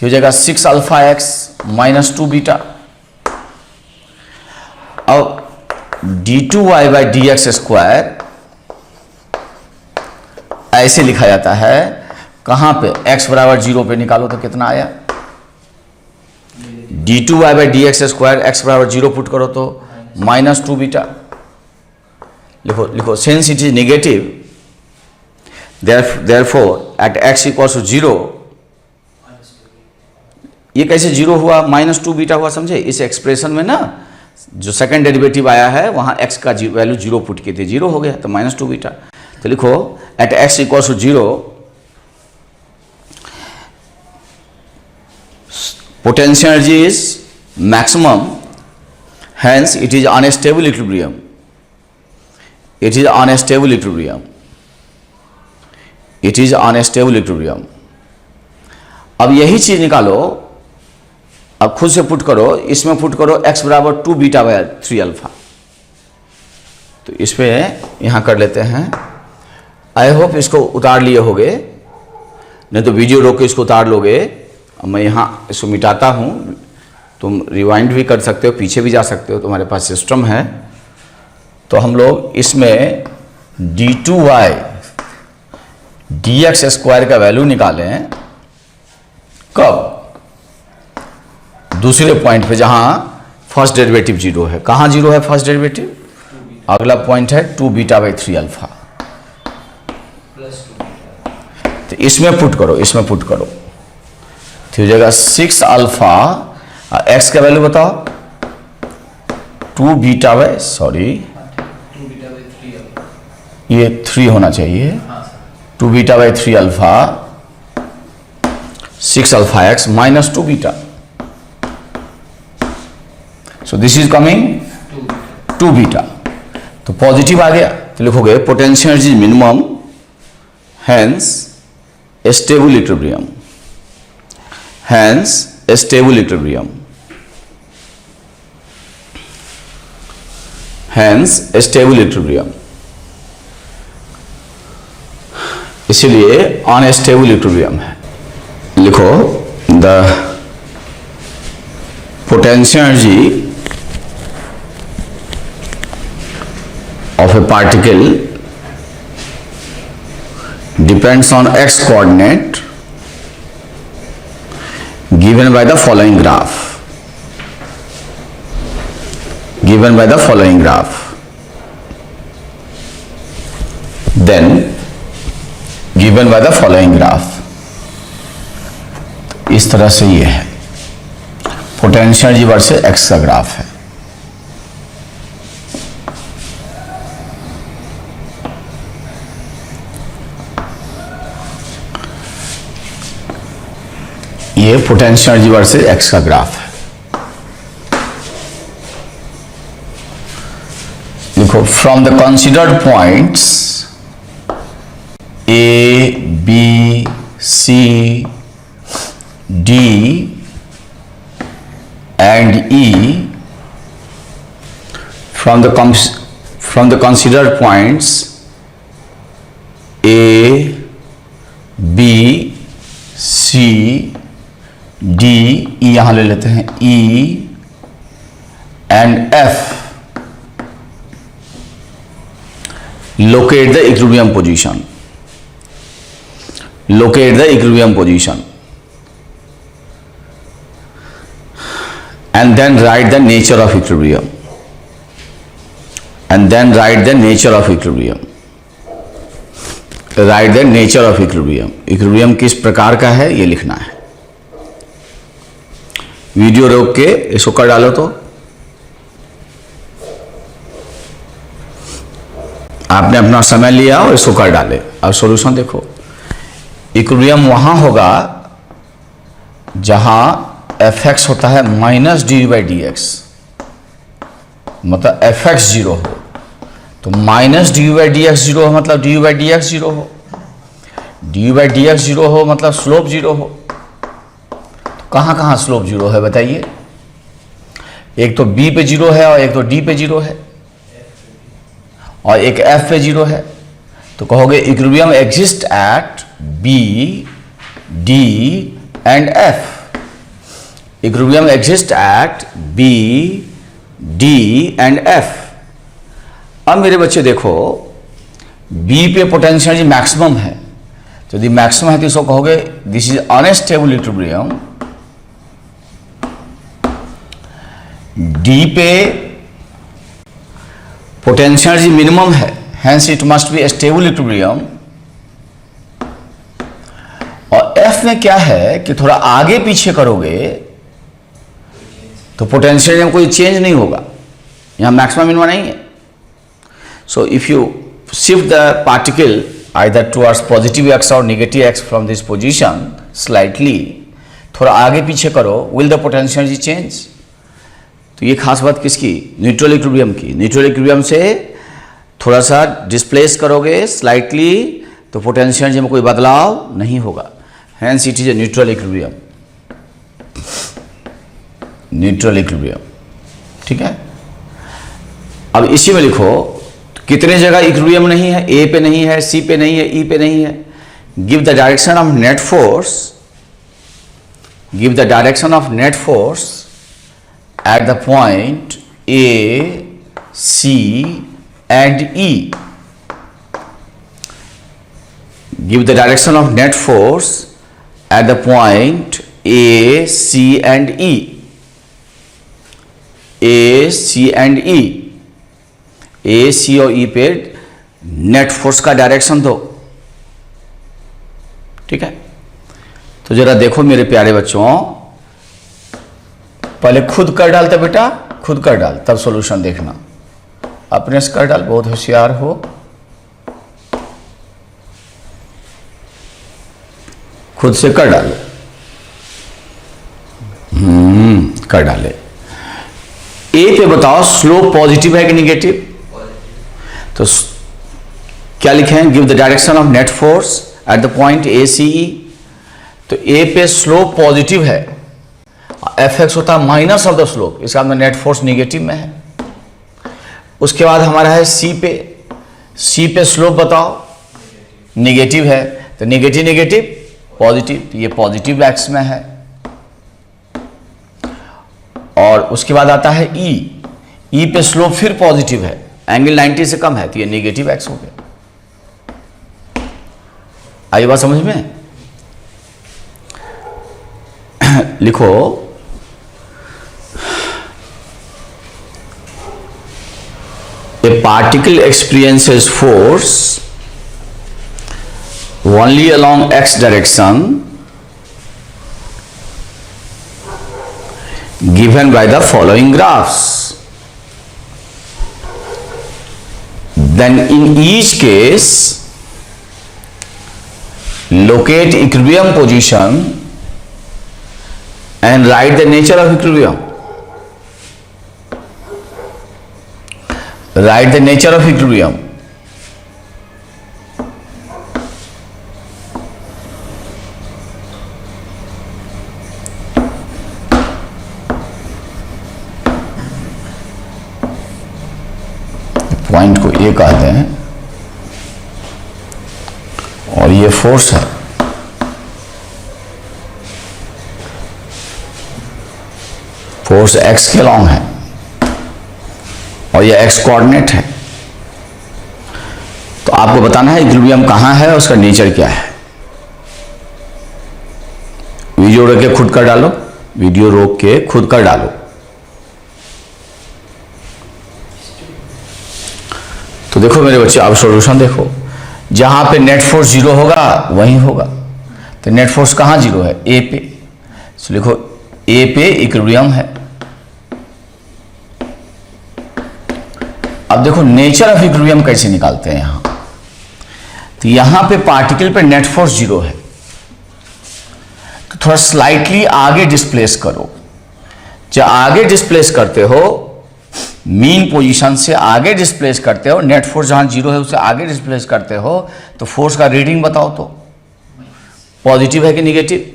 हो जाएगा 6 अल्फा एक्स माइनस 2 बीटा। अब d2y by d x square ऐसे लिखा जाता है, कहां पे? x बराबर 0 पे निकालो तो कितना आया? d2y by d x square x बराबर 0 पुट करो तो माइनस 2 बीटा। लिखो लिखो, since it is negative therefore at x equals to 0, ये कैसे 0 हुआ? माइनस 2 बीटा हुआ, समझे? इस एक्सप्रेशन में ना जो सेकंड डेरिवेटिव आया है वहां x का वैल्यू 0 पुट किए थे, 0 हो गया तो माइनस 2 बीटा। तो लिखो at x equals to 0 potential energy is maximum, hence it is unstable equilibrium. It is unstable equilibrium. It is unstable equilibrium. अब यही चीज निकालो, अब खुद से पुट करो, इसमें पुट करो x बराबर 2 बीटा बाय 3 अल्फा। तो इस पे यहां कर लेते हैं। आई होप इसको उतार लिए होगे, नहीं तो वीडियो रोक के इसको उतार लोगे। अब मैं यहाँ इसको मिटाता हूँ, तुम रिवाइंड भी कर सकते हो, पीछे भी जा सकते हो, तुम्हारे पास सिस्टम है। तो हम लोग इसमें d2y dx स्क्वायर का वैल्यू निकालें। कब? दूसरे पॉइंट पे जहां फर्स्ट डेरिवेटिव 0 है। कहां 0 है फर्स्ट डेरिवेटिव? अगला पॉइंट है 2 बीटा बाई 3 अल्फा। तो इसमें पुट करो, इसमें पुट करो तो हो जाएगा 6 अल्फा, x का वैल्यू बताओ 2 बीटा बाई, सॉरी ये 3 होना चाहिए, 2 beta by 3 alpha 6 alpha x minus 2 beta. So this is coming 2 beta. तो पॉजिटिव आ गया तो लिखोगे potential energy minimum, hence stable equilibrium, hence stable equilibrium, hence stable equilibrium. इसीलिए अनस्टेबल इक्विलिब्रियम है। लिखो the potential energy of a particle depends on x coordinate given by the following graph, given by the following graph, then given by the following graph। इस तरह से ये है। पोटेंशियल एनर्जी वर्सेस एक्स का ग्राफ है। ये पोटेंशियल एनर्जी वर्सेस एक्स का ग्राफ है। देखो, from the considered points A B C D and E, from the considered points A, B, C, D, E यहाँ ले लेते हैं, E and F, locate the equilibrium position. Locate the equilibrium position. And then write the nature of equilibrium. And then write the nature of equilibrium. Write the nature of equilibrium. Equilibrium किस प्रकार का है ये लिखना है। वीडियो रोक के इसको कर डालो तो आपने अपना समय लिया और इसको कर डाले। अब सॉल्यूशन देखो, इक्विलिब्रियम वहां होगा जहां एफ एक्स होता है minus d u by d x, मतलब एफ एक्स जीरो हो तो minus d u by d x zero हो, मतलब d u by d x zero हो, d u by d x zero हो मतलब स्लोप जीरो हो। तो कहाँ कहाँ स्लोप जीरो है बताइए? एक तो बी पे जीरो है और एक तो डी पे जीरो है और एक एफ पे जीरो है। तो कहोगे equilibrium exist at B D and F. Equilibrium exists at B, D and F। अब मेरे बच्चे देखो, B पे पोटेंशियल एनर्जी मैक्सिमम है, तो यदि मैक्सिमम है तो इसको कहोगे this is unstable equilibrium. D पे पोटेंशियल एनर्जी मिनिमम है, hence it must be stable equilibrium. और F में क्या है कि थोड़ा आगे पीछे करोगे तो पोटेंशियल में कोई चेंज नहीं होगा, यहाँ मैक्सिमम मिनिमम नहीं है। So if you shift the particle either towards positive x और negative x from this position slightly, थोड़ा आगे पीछे करो, will the potential energy change. तो ये खास बात किसकी? न्यूट्रल इक्विलिब्रियम की। न्यूट्रल इक्विलिब्रियम से थोड़ा सा डिस्प्लेस करोगे स्लाइटली तो पोटेंशियल एनर्जी में कोई बदलाव नहीं होगा, hence it is a neutral equilibrium. Neutral equilibrium, ठीक है। अब इसी में लिखो कितने जगह इक्विलिब्रियम नहीं है, ए पे नहीं है, सी पे नहीं है, ई पे नहीं है। Give the direction of net force, give the direction of net force at the point A C and E. Give the direction of net force at the point A C and E. A C and E, A C और ई पे नेट फोर्स का डायरेक्शन दो, ठीक है। तो जरा देखो मेरे प्यारे बच्चों, पहले खुद कर डालते बेटा, खुद कर डाल तब सॉल्यूशन देखना। अपने से कर डाल, बहुत होशियार हो। खुद से कर डालो। कर डाले। ए पे बताओ स्लोप पॉजिटिव है कि निगेटिव? तो क्या लिखे हैं? Give the direction of net force at the point A C E. तो ए पे स्लोप पॉजिटिव है, एफ एक्स होता है माइनस ऑफ द स्लोप, इसका मतलब नेट फोर्स निगेटिव में है। उसके बाद हमारा है सी पे, सी पे स्लोप बताओ, निगेटिव है, तो निगेटिव निगेटिव पॉजिटिव, तो ये पॉजिटिव एक्स में है। और उसके बाद आता है ई, ई पे स्लोप फिर पॉजिटिव है, एंगल 90 से कम है, तो ये नेगेटिव एक्स हो गया। आई बात समझ में? लिखो a particle experiences force only along x direction given by the following graphs. Then in each case, locate equilibrium position and write the nature of equilibrium. Write the nature of equilibrium. Point को ए कहते हैं और ये फोर्स है। फोर्स एक्स के लॉन्ग है और ये एक्स कोऑर्डिनेट है। तो आपको बताना है इक्विलिब्रियम कहां है और उसका नेचर क्या है। वीडियो रोक के खुद कर डालो, वीडियो रोक के खुद कर डालो। तो देखो मेरे बच्चे, आप सॉल्यूशन देखो, जहां पे नेट फोर्स जीरो होगा वहीं होगा। तो नेट फोर्स कहां जीरो है? ए पे। तो लिखो ए पे इक्विलिब्रियम है। अब देखो नेचर ऑफ इक्विलिब्रियम कैसे निकालते हैं यहां। तो यहां पे पार्टिकल पे नेट फोर्स जीरो है, तो थोड़ा स्लाइटली आगे डिस्प्लेस करो। जब आगे डिस्प्लेस करते हो, मीन पोजीशन से आगे डिस्प्लेस करते हो, नेट फोर्स जहां जीरो है उससे आगे डिस्प्लेस करते हो, तो फोर्स का रीडिंग बताओ तो पॉजिटिव है कि निगेटिव?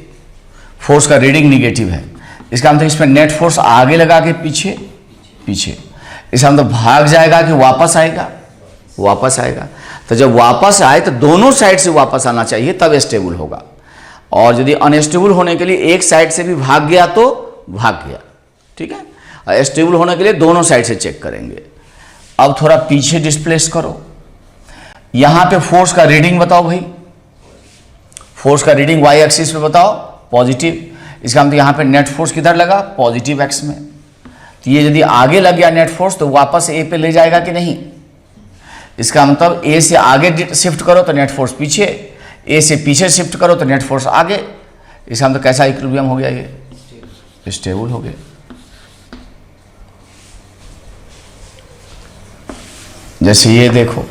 फोर्स का रीडिंग निगेटिव है। इसका मतलब इसमें नेट फोर्स आगे लगा के पीछे पीछे, इसका मतलब भाग जाएगा कि वापस आएगा? वापस आएगा। तो जब वापस आए तो दोनों साइड से वापस आना चाहिए, तब स्टेबल होगा। और यदि अनस्टेबल होने के लिए एक साइड से भी भाग गया तो भाग गया, ठीक है। स्टेबल होने के लिए दोनों साइड से चेक करेंगे। अब थोड़ा पीछे डिस्प्लेस करो। यहां पे फोर्स का रीडिंग बताओ भाई। फोर्स का रीडिंग वाई एक्सिस पे बताओ, पॉजिटिव। इसका मतलब यहां पे नेट फोर्स किधर लगा? पॉजिटिव एक्स में। तो ये यदि आगे लग गया नेट फोर्स तो वापस ए पे ले जाएगा कि नहीं? इसका मतलब ए से आगे शिफ्ट करो तो नेट फोर्स पीछे, ए से पीछे शिफ्ट करो तो नेट फोर्स आगे। इसका मतलब कैसा इक्विलिब्रियम हो गया? ये स्टेबल हो गया। जैसे ये देखो,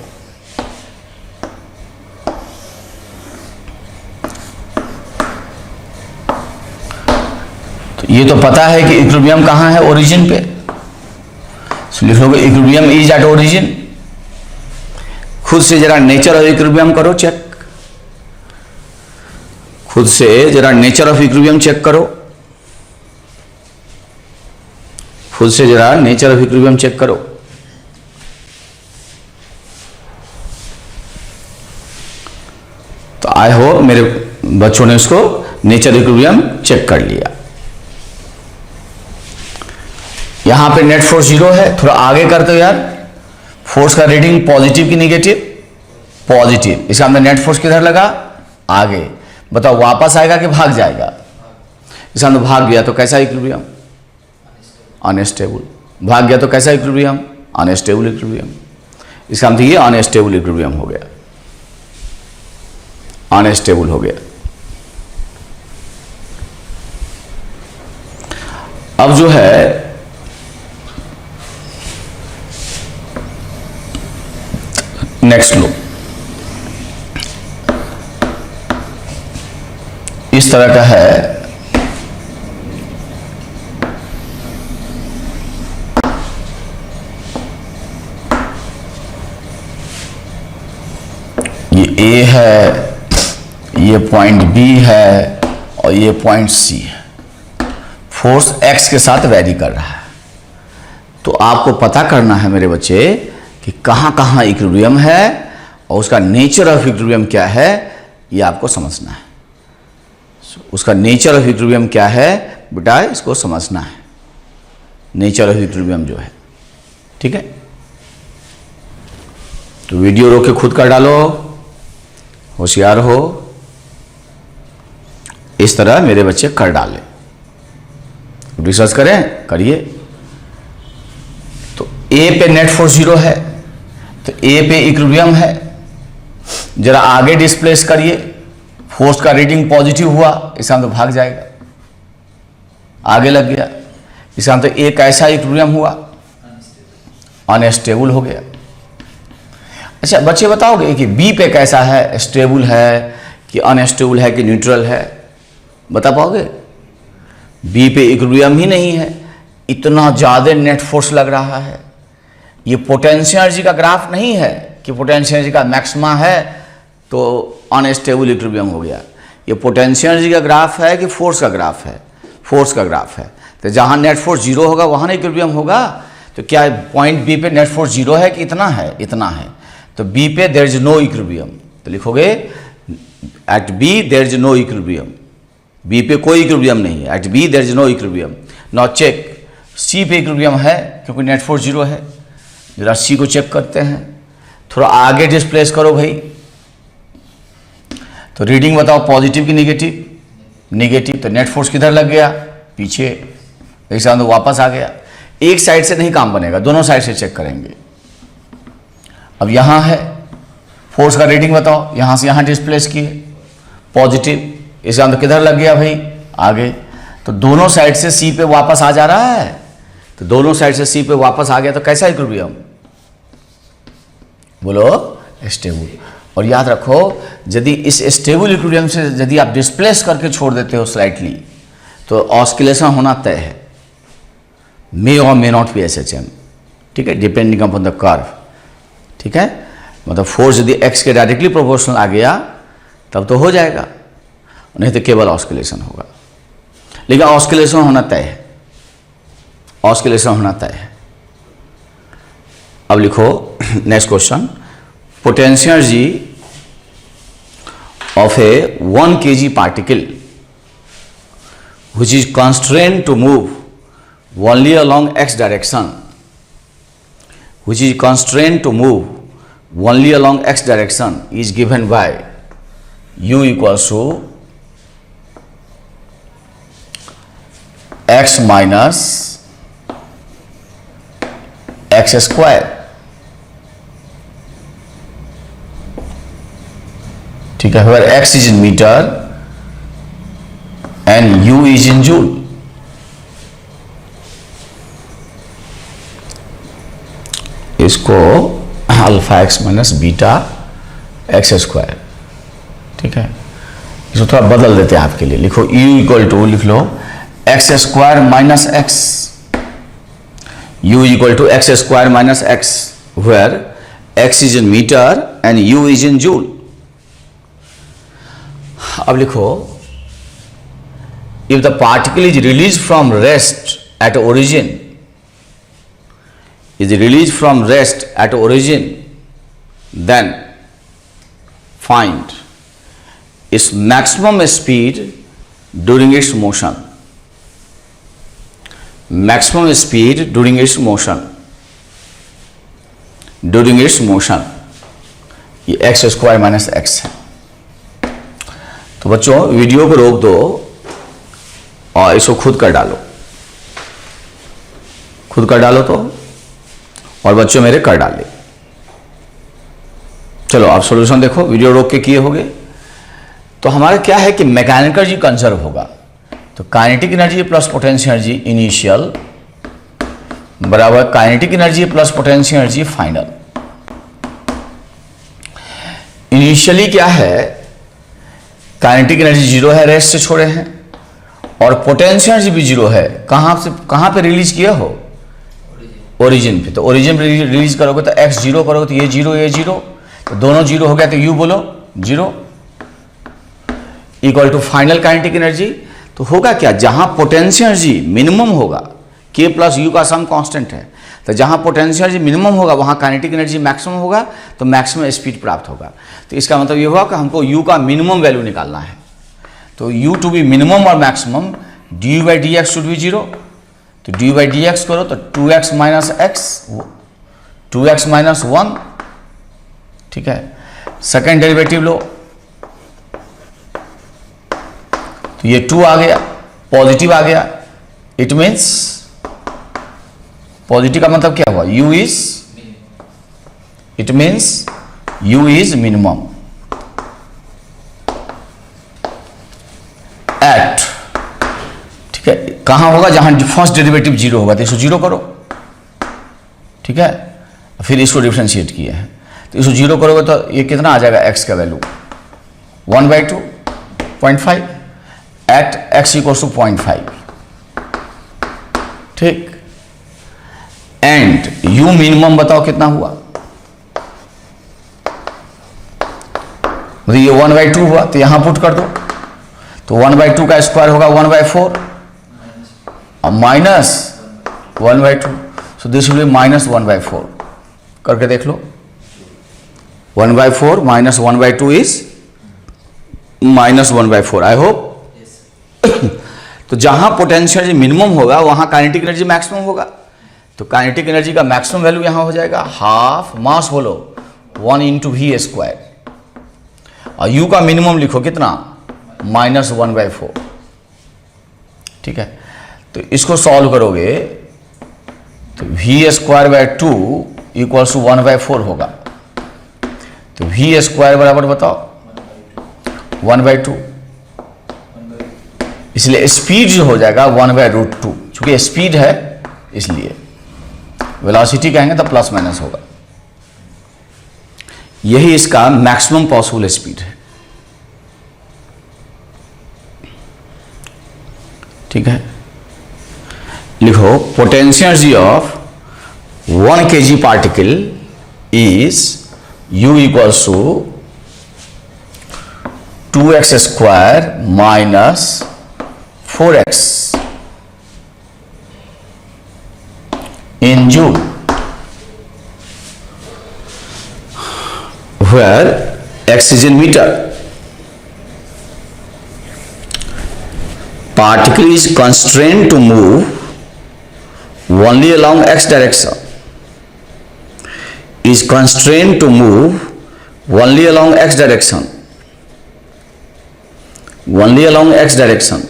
तो ये तो पता है कि इक्विलिब्रियम कहां है? ओरिजिन पे। तो लिख लोगे इक्विलिब्रियम इज एट ओरिजिन। खुद से जरा नेचर ऑफ इक्विलिब्रियम करो चेक। खुद से जरा नेचर ऑफ इक्विलिब्रियम चेक करो। खुद से जरा नेचर ऑफ इक्विलिब्रियम चेक करो। तो आई होप मेरे बच्चों ने उसको नेचर इक्विलिब्रियम चेक कर लिया। यहां पे नेट फोर्स जीरो है, थोड़ा आगे करते हो यार। फोर्स का रीडिंग पॉजिटिव की निगेटिव? पॉजिटिव। इसका मतलब नेट फोर्स किधर लगा? आगे। बताओ वापस आएगा कि भाग जाएगा? इसका मतलब भाग गया तो कैसा इक्विलिब्रियम? अनस्टेबल। भाग गया तो कैसा इक्विलिब्रियम? Unstable equilibrium. इसका मतलब ये अनस्टेबल इक्विलिब्रियम हो गया, अनस्टेबल हो गया। अब जो है नेक्स्ट लो, इस तरह का है। ये ए है, ये पॉइंट बी है और ये पॉइंट सी है। फोर्स एक्स के साथ वैरी कर रहा है। तो आपको पता करना है मेरे बच्चे कि कहां कहां इक्विलिब्रियम है और उसका नेचर ऑफ इक्विलिब्रियम क्या है, ये आपको समझना है। उसका नेचर ऑफ इक्विलिब्रियम क्या है बेटा, इसको समझना है। नेचर ऑफ इक्विलिब्रियम जो है, ठीक है। तो वीडियो रोक के खुद कर डालो, होशियार हो। इस तरह मेरे बच्चे कर डालें, रिसर्च करें, करिए। तो ए पे नेट फोर्स जीरो है, तो ए पे इक्विलिब्रियम है। जरा आगे डिस्प्लेस करिए, फोर्स का रीडिंग पॉजिटिव हुआ, इसका मतलब भाग जाएगा, आगे लग गया। इसका मतलब ए कैसा इक्विलिब्रियम हुआ? अनस्टेबल हो गया। अच्छा बच्चे बताओगे कि बी पे कैसा है, स्टेबल है कि अनस्टेबल है कि न्यूट्रल है? बता पाओगे? बी पे इक्विलिब्रियम ही नहीं है, इतना ज़्यादा नेट फोर्स लग रहा है। ये पोटेंशियल एनर्जी का ग्राफ नहीं है कि पोटेंशियल एनर्जी का मैक्सिमा है तो अनस्टेबल इक्विलिब्रियम हो गया। ये पोटेंशियल एनर्जी का ग्राफ है कि फोर्स का ग्राफ है? फोर्स का ग्राफ है। तो जहाँ नेट फोर्स जीरो होगा वहाँ ना इक्विलिब्रियम होगा। तो क्या पॉइंट बी पे नेट फोर्स जीरो है कि इतना है? इतना है। तो बी पे देयर इज नो इक्विलिब्रियम। तो लिखोगे at B there is no equilibrium. B पे कोई इक्विलिब्रियम नहीं है। At B there is no equilibrium. Now check C पे इक्विलिब्रियम है क्योंकि नेट फोर्स जीरो है। जरा सी को चेक करते हैं, थोड़ा आगे डिस्प्लेस करो भाई। तो रीडिंग बताओ पॉजिटिव की नेगेटिव? नेगेटिव। तो नेट फोर्स किधर लग गया? पीछे। ऐसा तो वापस आ गया। एक साइड से नहीं काम बनेगा, दोनों साइड से चेक करेंगे। अब यहां है फोर्स का रीडिंग बताओ, यहां से यहां डिस्प्लेस किए पॉजिटिव, इसका मतलब किधर लग गया भाई? आगे। तो दोनों साइड से सी पे वापस आ जा रहा है। तो दोनों साइड से सी पे वापस आ गया तो कैसा इक्विलिब्रियम? बोलो स्टेबल। और याद रखो यदि इस स्टेबल इक्विलिब्रियम से यदि आप डिस्प्लेस करके छोड़ देते हो स्लाइटली तो ऑस्किलेशन होना तय है। मे और मे नॉट बी SHM, ठीक है, डिपेंडिंग अपॉन द कर्व, ठीक है। मतलब फोर्स यदि एक्स के डायरेक्टली प्रोपोर्शनल आ गया तब तो हो जाएगा, नहीं तो केवल ऑस्किलेशन होगा। लेकिन ऑस्किलेशन होना तय है, ऑस्किलेशन होना तय है। अब लिखो next question, potential energy of A 1 kg particle which is constrained to move only along x direction, which is constrained to move only along x direction is given by u equals to x minus x square, ठीक है, where x is in meter and u is in joule। इसको alpha x minus beta x square, ठीक है, इसको थोड़ा बदल देते हैं आपके लिए। लिखो u इक्वल टू, लिख लो x square minus x, u equal to x square minus x, where x is in meter and u is in joule. अब लिखो if the particle is released from rest at origin, is released from rest at origin, then find its maximum speed during its motion, maximum speed during its motion, during its motion। ये एक्स स्क्वायर माइनस एक्स है। तो बच्चों वीडियो को रोक दो और इसको खुद कर डालो, खुद कर डालो तो, और बच्चों मेरे कर डाले। चलो आप सॉल्यूशन देखो, वीडियो रोक के किए होगे। तो हमारा क्या है कि मैकेनिकल एनर्जी कंजर्व होगा, तो kinetic energy plus potential energy initial बराबर kinetic energy plus potential energy final. Initially क्या है, काइनेटिक एनर्जी जीरो है, रेस्ट से छोड़े हैं, और पोटेंशियल एनर्जी भी जीरो है। कहां पे रिलीज किया हो? ओरिजिन पे। तो ओरिजिन पे रिलीज करोगे तो एक्स जीरो करोगे तो ये जीरो, तो दोनों जीरो हो गया तो यू बोलो zero equal to final kinetic energy. तो होगा क्या, जहां पोटेंशियल एनर्जी मिनिमम होगा, के प्लस यू का सम कांस्टेंट है, तो जहां पोटेंशियल एनर्जी मिनिमम होगा वहां काइनेटिक एनर्जी मैक्सिमम होगा, तो मैक्सिमम स्पीड प्राप्त होगा। तो इसका मतलब ये हुआ कि हमको यू का मिनिमम वैल्यू निकालना है। तो u टू बी मिनिमम और maximum D by d x should be zero. तो डी बाई डी एक्स करो तो 2x minus x, 2x minus 1, ठीक है। सेकेंड डेरिवेटिव लो तो ये 2 आ गया, पॉजिटिव आ गया। इट मीन्स पॉजिटिव का मतलब क्या हुआ, u is, it means u is minimum at, ठीक है। कहाँ होगा? जहाँ फर्स्ट डेरिवेटिव जीरो होगा तो इसको जीरो करो, ठीक है, फिर इसको डिफ्रेंशिएट किया है तो इसको जीरो करोगे तो ये कितना आ जाएगा? एक्स का value 1/2 0.5 at x equals to 0.5, ठीक। एंड यू मिनिमम बताओ कितना हुआ? ये 1/2 हुआ तो यहां पुट कर दो तो 1/2 का स्क्वायर होगा 1/4 और minus 1/2, so this will be minus 1/4। करके देख लो, 1/4 minus 1/2 is minus 1/4। I hope तो जहां पोटेंशियल एनर्जी मिनिमम होगा वहां काइनेटिक एनर्जी मैक्सिमम होगा, तो काइनेटिक एनर्जी का मैक्सिमम वैल्यू यहां हो जाएगा हाफ मास बोलो 1 × v², और u का मिनिमम लिखो कितना? माइनस 1/4, ठीक है। तो इसको सॉल्व करोगे तो v² 2 इक्वल्स टू 1/4 होगा, तो v² बराबर बताओ 1/2, इसलिए स्पीड जो हो जाएगा 1/√2, चूंकि स्पीड है इसलिए वेलोसिटी कहेंगे तो प्लस माइनस होगा। यही इसका मैक्सिमम पॉसिबल स्पीड है, ठीक है। लिखो potential energy of 1 kg particle is u equals to 2x² minus 4x in joule, where x is in meter. Particle is constrained to move only along x direction. Is constrained to move only along x direction. Only along x direction.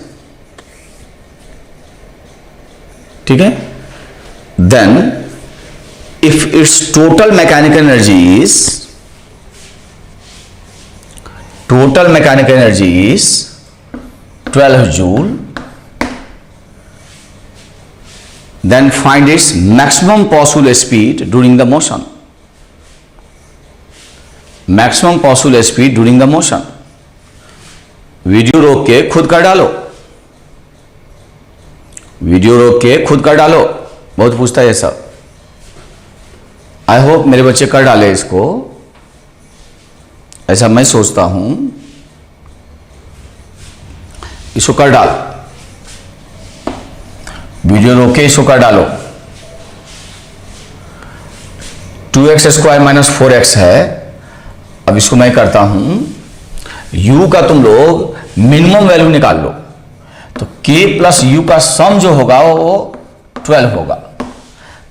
ठीक है? Then if its total mechanical energy is 12 joule, then find its maximum possible speed during the motion. Maximum possible speed during the motion. Video रोक के खुद कर डालो, वीडियो रोक के खुद कर डालो, बहुत पूछता है ये सब। आई होप मेरे बच्चे कर डाले इसको, ऐसा मैं सोचता हूं। इसको कर डाल, वीडियो रोक के इसको कर डालो। 2x² माइनस 4x है। अब इसको मैं करता हूं, u का तुम लोग मिनिमम वैल्यू निकाल लो, तो k प्लस u का सम जो होगा वो 12 होगा।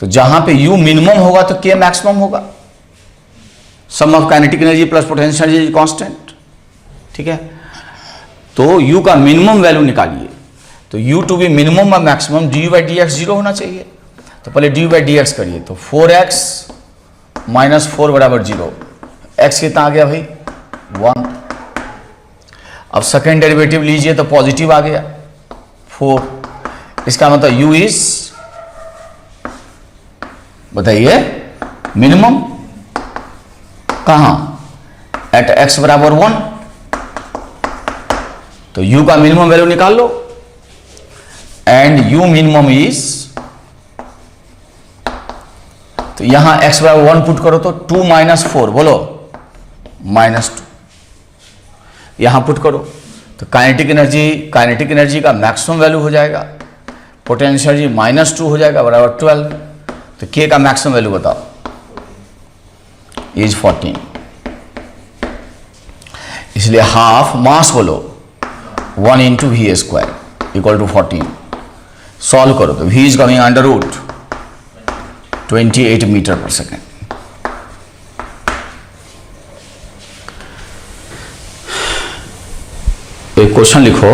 तो जहां पे u मिनिमम होगा तो k मैक्सिमम होगा। Sum of kinetic energy plus potential energy constant, ठीक है। तो u का मिनिमम वैल्यू निकालिए, तो u टू बी मिनिमम और मैक्सिमम du/dx 0 होना चाहिए। तो पहले du/dx करिए, तो 4x माइनस 4 बराबर 0। x कितना आ गया भाई? 1। अब सेकेंड डेरिवेटिव लीजिए तो पॉजिटिव आ गया 4। इसका मतलब u इज, बताइए, मिनिमम कहां? एट x बराबर 1। तो u का मिनिमम वैल्यू निकाल लो, एंड u मिनिमम इज, तो यहां x बराबर 1 पुट करो तो 2 माइनस 4 बोलो -2, यहां पुट करो तो काइनेटिक एनर्जी का मैक्सिमम वैल्यू हो जाएगा, पोटेंशियल एनर्जी -2 हो जाएगा बराबर 12। तो k का मैक्सिमम वैल्यू बताओ, इज 14। इसलिए हाफ मास बोलो 1 × v² इक्वल टू 14। सॉल्व करो तो v इज कमिंग √28 मीटर पर सेकेंड। एक क्वेश्चन लिखो,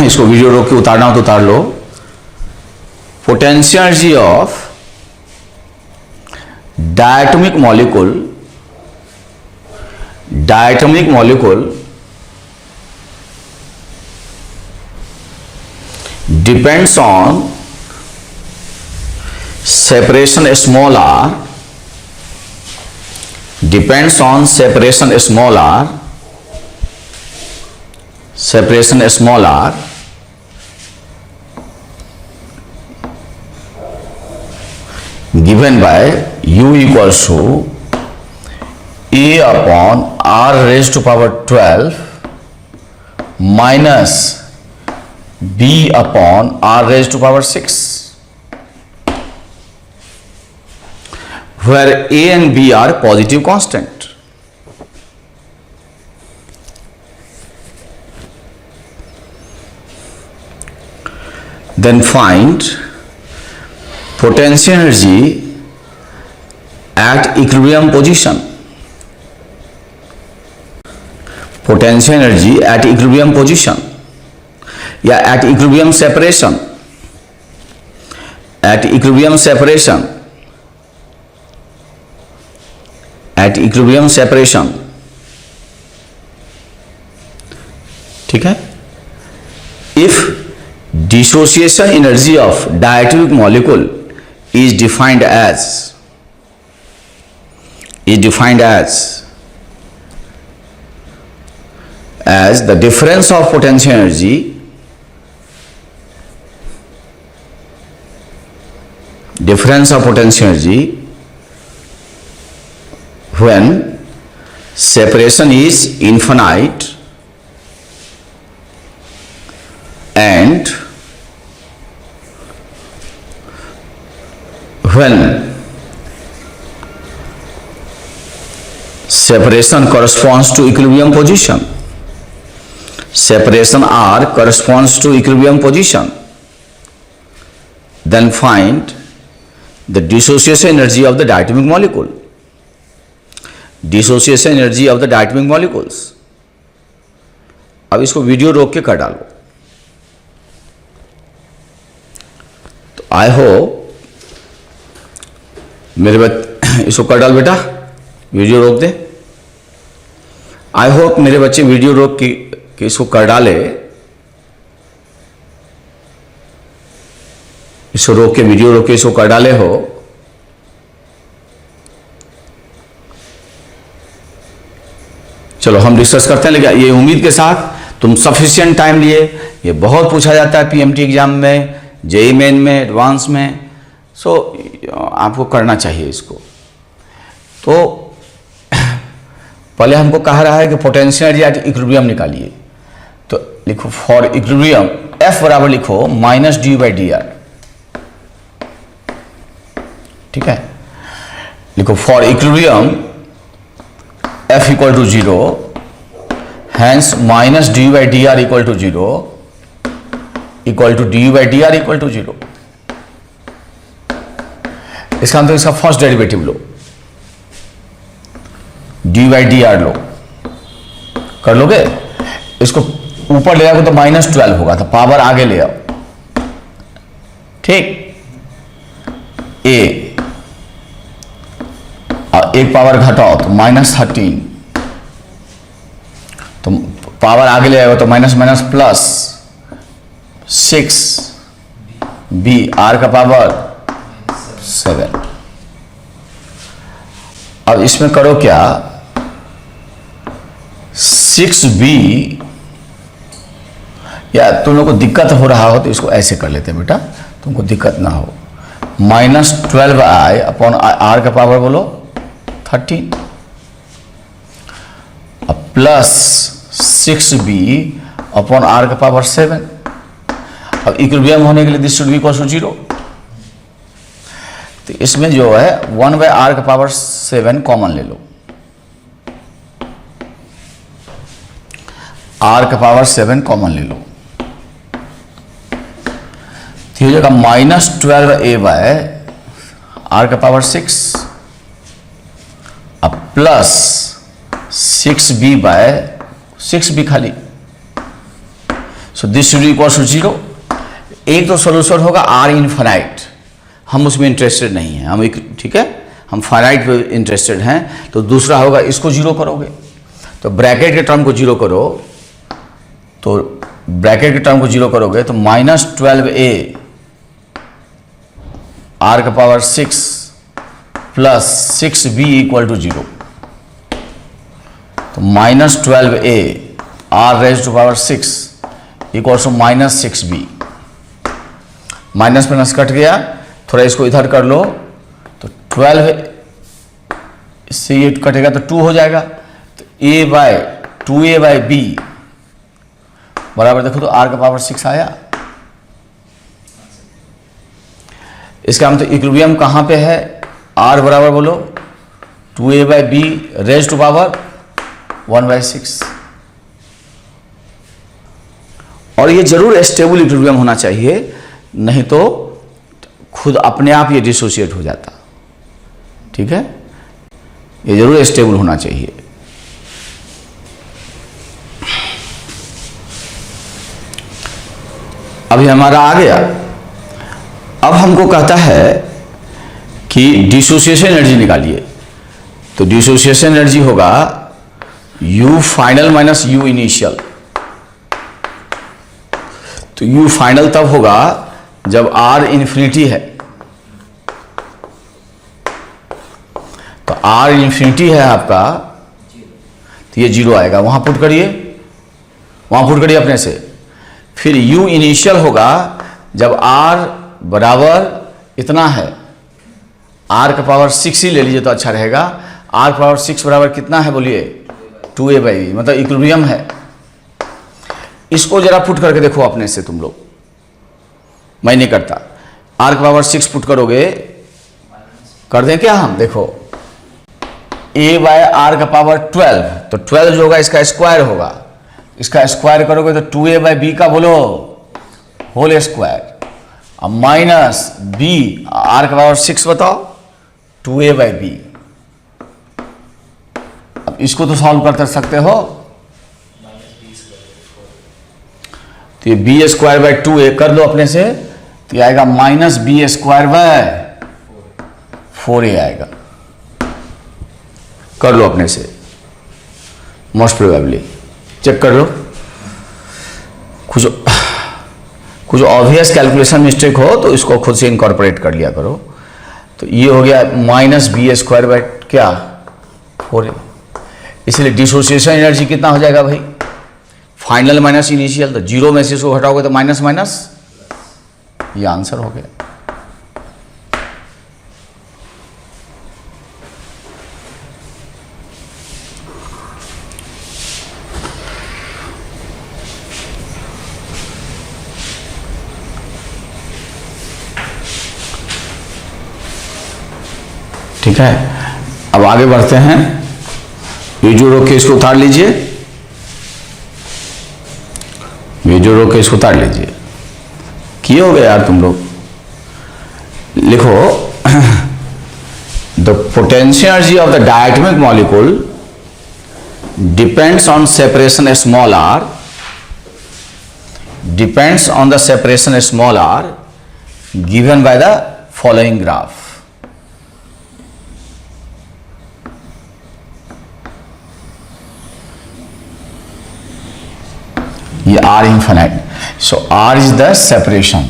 इसको वीडियो रोक के उतारना हो तो उतार लो। Potential energy of diatomic molecule depends on separation small r, depends on separation small r, separation small r given by u equals to a upon r raised to power 12 minus b upon r raised to power 6, where a and b are positive constant. Then find potential energy at equilibrium position. Potential energy at equilibrium position या at equilibrium separation, at equilibrium separation, at equilibrium separation. ठीक है. If dissociation energy of diatomic molecule is defined as the difference of potential energy when separation is infinite and when separation corresponds to equilibrium position, separation R corresponds to equilibrium position, then find the dissociation energy of the diatomic molecule. Dissociation energy of the diatomic molecules. अब इसको वीडियो रोक के कर डालो. तो आई होप इसको कर डाल बेटा, वीडियो रोक दे. आई होप मेरे बच्चे वीडियो रोक के इसको कर डाले, इसको रोक के वीडियो रोक के इसको कर डाले हो. चलो हम डिस्कस करते हैं, लेकिन ये उम्मीद के साथ तुम सफिशिएंट टाइम लिए. ये बहुत पूछा जाता है पीएमटी एग्जाम में, जेईई मेन में, एडवांस में. सो आपको करना चाहिए इसको. तो पहले हमको कह रहा है कि पोटेंशियल एनर्जी एट इक्विलिब्रियम निकालिए. तो लिखो फॉर इक्विलिब्रियम एफ बराबर लिखो minus d by d are. ठीक है. लिखो for equilibrium F equal to 0, hence minus d by dr equal to 0 equal to d by dr equal to 0. इसका मतलब इसका first derivative low, d by dr लो. कर लोगे? इसको ऊपर ले आओगे तो -12 होगा, तो पावर आगे ले आओ. ठीक. a एक पावर घटाओ तो -13, तो पावर आगे ले आएगा तो minus minus plus 6 b r का पावर 7. अब इसमें करो क्या, 6b, या तुम लोग को दिक्कत हो रहा हो तो इसको ऐसे कर लेते बेटा, तुमको दिक्कत ना हो. -12i अपॉन r का पावर बोलो 13 प्लस 6b अपॉन r का पावर 7. अब इक्विलिब्रियम होने के लिए this should be equal to 0. तो इसमें जो है 1 बाय r का पावर 7 कॉमन ले लो. r का पावर 7 कॉमन ले लो. तो हो जाएगा -12a बाय r का पावर 6 अब प्लस 6b बाय 6b खाली. So this should be equal to 0. एक तो सोल्यूशन होगा r इनफाइनाइट, हम उसमें इंटरेस्टेड नहीं हैं, हम एक, ठीक है, हम फाइनाइट पे इंटरेस्टेड हैं. तो दूसरा होगा इसको 0 करोगे तो ब्रैकेट के टर्म को 0 करो तो ब्रैकेट के टर्म को जीरो करोगे तो -12a r का power 6 plus 6b equal to 0। तो -12a r raise to power 6 equal to -6b। Minus minus cut गया, थोड़ा इसको इधर कर लो तो 12 इससे ये कटेगा तो 2 हो जाएगा। तो a/2a/b बराबर, देखो तो r का पावर 6 आया। इसका मतलब इक्विलिब्रियम कहाँ पे है? r बराबर बोलो 2a/b रेज टू पावर 1/6। और ये जरूर स्टेबल इक्विलिब्रियम होना चाहिए, नहीं तो खुद अपने आप ये डिसोशिएट हो जाता। ठीक है, ये जरूर स्टेबल होना चाहिए। अभी हमारा आ गया। अब हमको कहता है कि डिसोसिएशन एनर्जी निकालिए। तो डिसोसिएशन एनर्जी होगा U final minus U initial. तो U फाइनल तब होगा जब R इन्फिनिटी है। तो R इन्फिनिटी है आपका, तो ये 0 आएगा। वहां पुट करिए अपने से। फिर U इनिशियल होगा जब R बराबर इतना है, R का पावर 6 ही ले लीजिए तो अच्छा रहेगा। R पावर 6 बराबर कितना है बोलिए? 2a/b, मतलब इक्विलिब्रियम है। इसको जरा पुट करके देखो अपने से तुम लोग, मैं नहीं करता। R का पावर 6 पुट करोगे, कर दें क्या हम? देखो a/r का पावर 12, तो 12 जो होगा इसका स्क्वायर होगा। इसका स्क्वायर करोगे तो 2a/b का बोलो होल स्क्वायर, अब माइनस b, r का पावर 6 बताओ 2a/b। अब इसको तो सॉल्व कर सकते हो। तो ये b² 2a कर दो अपने से, तो ये आएगा -b² 4a आएगा। कर लो अपने से, मोस्ट प्रोबेबली चेक कर लो। कुछ ऑब्वियस कैलकुलेशन मिस्टेक हो तो इसको खुद से इनकॉर्पोरेट कर लिया करो। तो ये हो गया -b² क्या 4a। इसलिए डिसोसिएशन एनर्जी कितना हो जाएगा भाई? फाइनल माइनस इनिशियल, तो 0 में से इसको हटाओगे तो माइनस माइनस, ये आंसर हो गया। ठीक है, अब आगे बढ़ते हैं। ये जो रोक के इसको उतार लीजिए, ये जो रोक के इसको उतार लीजिए। किए हो गए यार तुम लोग? लिखो the potential energy of the diatomic molecule depends on separation small r, depends on the separation small r given by the following graph. ये R infinite, so R is the separation।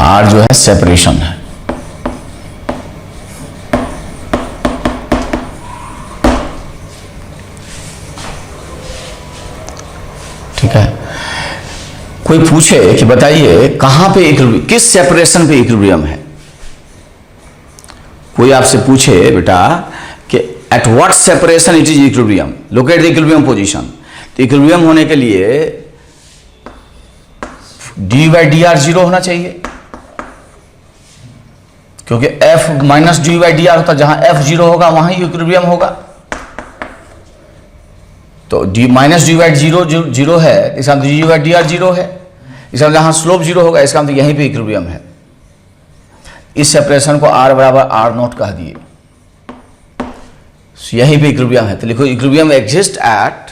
R जो है सेपरेशन है। ठीक है, कोई पूछे कि बताइए कहां पे इक्विलिब्रियम, किस सेपरेशन पे इक्विलिब्रियम है? कोई आपसे पूछे बेटा कि at what separation it is equilibrium, locate the equilibrium position। तो इक्विलिब्रियम होने के लिए d/dr 0 होना चाहिए, क्योंकि f माइनस d/dr होता, जहां f 0 होगा वहां ही इक्विलिब्रियम होगा। तो d माइनस d/0 0 है, इसका मतलब d/dr 0 है। इसका मतलब जहां स्लोप 0 होगा, इसका मतलब यहीं पे इक्विलिब्रियम है। इस सेपरेशन को r बराबर r0 कह दिए, यहीं पे इक्विलिब्रियम है। तो लिखो equilibrium exist at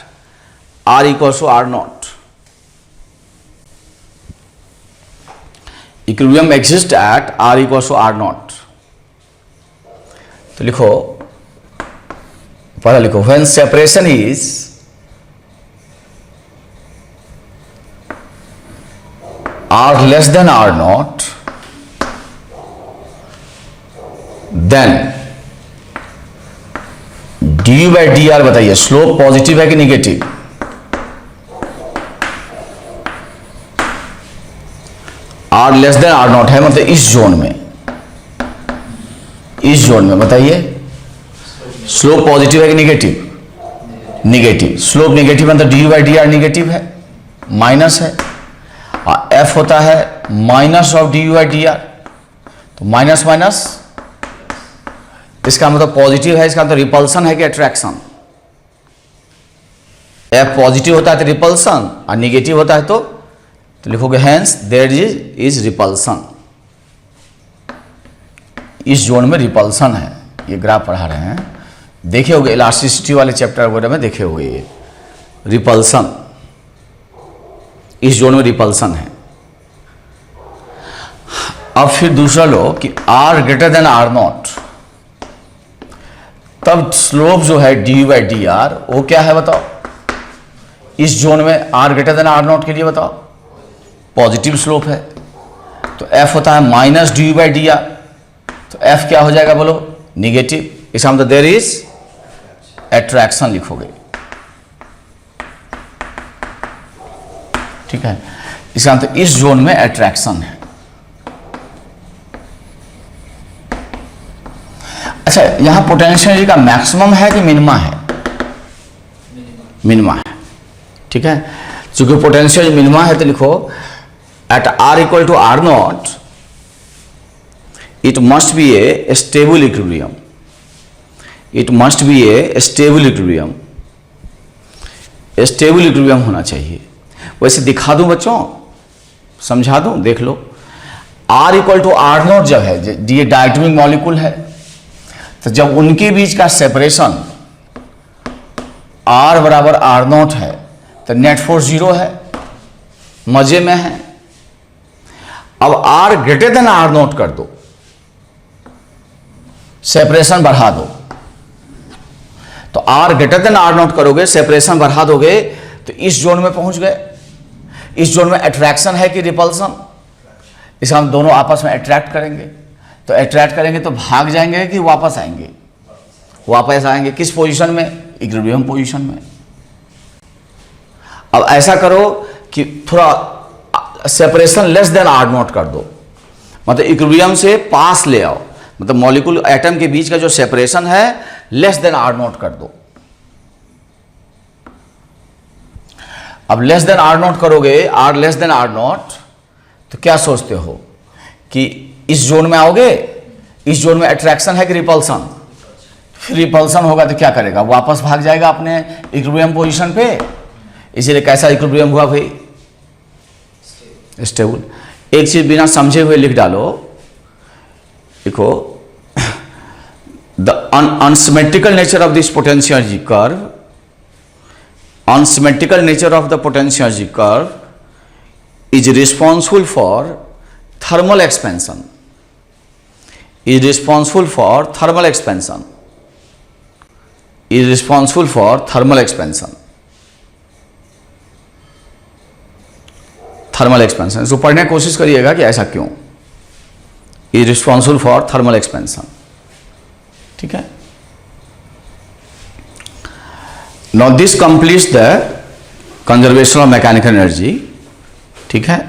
r equal to r0। Equilibrium exist at r equal to r0। तो लिखो पढ़ा लिखो, when separation is r less than r nought, then d by d r, बताइए स्लोप पॉजिटिव है कि negative? R less than r nought है, मतलब इस जोन में, इस जोन में बताइए स्लोप पॉजिटिव है कि निगेटिव? निगेटिव। स्लोप निगेटिव मतलब D by d are negative है, माइनस है, और एफ होता है minus of D by d are, तो माइनस माइनस, इसका मतलब पॉजिटिव है, इसका मतलब रिपल्सन है कि अट्रैक्शन? एफ पॉजिटिव होता है तो रिपल्सन, और निगेटिव होता है तो लिखोगे हेंस देयर इज रिपल्सन, इस जोन में रिपल्सन है। ये ग्राफ पढ़ा रहे हैं, देखे होगे इलास्टिसिटी वाले चैप्टर वगैरह में, देखे होगे ये रिपल्सन, इस जोन में रिपल्सन है। अब फिर दूसरा लो कि r greater than r nought, तब स्लोप जो है डी बाई डी आर वो क्या है बताओ? इस जोन में r greater than r nought के लिए बताओ पॉजिटिव स्लोप है, तो एफ होता है minus d by d are, तो एफ क्या हो जाएगा बोलो? निगेटिव। इसका मतलब देयर इज एट्रैक्शन लिखोगे, ठीक है? इसका मतलब इस जोन में एट्रैक्शन है। अच्छा, यहां पोटेंशियल एनर्जी का मैक्सिमम है कि मिनिमा है? मिनिमा है, ठीक है? चूंकि पोटेंशियल मिनिमा है तो लिखो at r equal to r nought it must be a stable equilibrium, it must be a stable equilibrium, stable equilibrium होना चाहिए। वैसे दिखा दूं बच्चों, समझा दूं, देख लो। R equal to r nought जब है, ये डायटोमिक मॉलिक्यूल है, तो जब उनके बीच का सेपरेशन R बराबर आर नॉट है तो नेट फोर्स 0 है, मजे में है। अब R greater than r nought कर दो, सेपरेशन बढ़ा दो, तो r greater than r nought करोगे, सेपरेशन बढ़ा दोगे, तो इस जोन में पहुंच गए। इस जोन में अट्रैक्शन है कि रिपल्सन? इसका हम दोनों आपस में अट्रैक्ट करेंगे, तो अट्रैक्ट करेंगे तो भाग जाएंगे कि वापस आएंगे? वापस आएंगे। किस पोजीशन में? इक्विलिब्रियम पोजीशन में। अब ऐसा करो कि थोड़ा separation less than r nought कर दो, मतलब इक्विलिब्रियम से पास ले आओ, मतलब मॉलिक्यूल एटम के बीच का जो सेपरेशन है लेस देन आर नॉट कर दो। अब लेस देन आर नॉट करोगे, r less than r nought, तो क्या सोचते हो कि इस जोन में आओगे? इस जोन में अट्रैक्शन है कि रिपल्सन? फिर रिपल्सन होगा तो क्या करेगा? वापस भाग जाएगा अपने इक्विलिब्रियम पोजीशन पे। इसीलिए कैसा इक्विलिब्रियम हुआ भाई? स्टेबल। एक चीज बिना समझे हुए लिख डालो, देखो, the unsymmetrical nature of this potential energy curve, unsymmetrical nature of the potential energy curve is responsible for thermal expansion, is responsible for thermal expansion, is responsible for thermal expansion, thermal expansion. इसको पढ़ने की कोशिश करिएगा कि ऐसा क्यों, is responsible for thermal expansion, ठीक है? Now this completes the conservation of mechanical energy, ठीक है?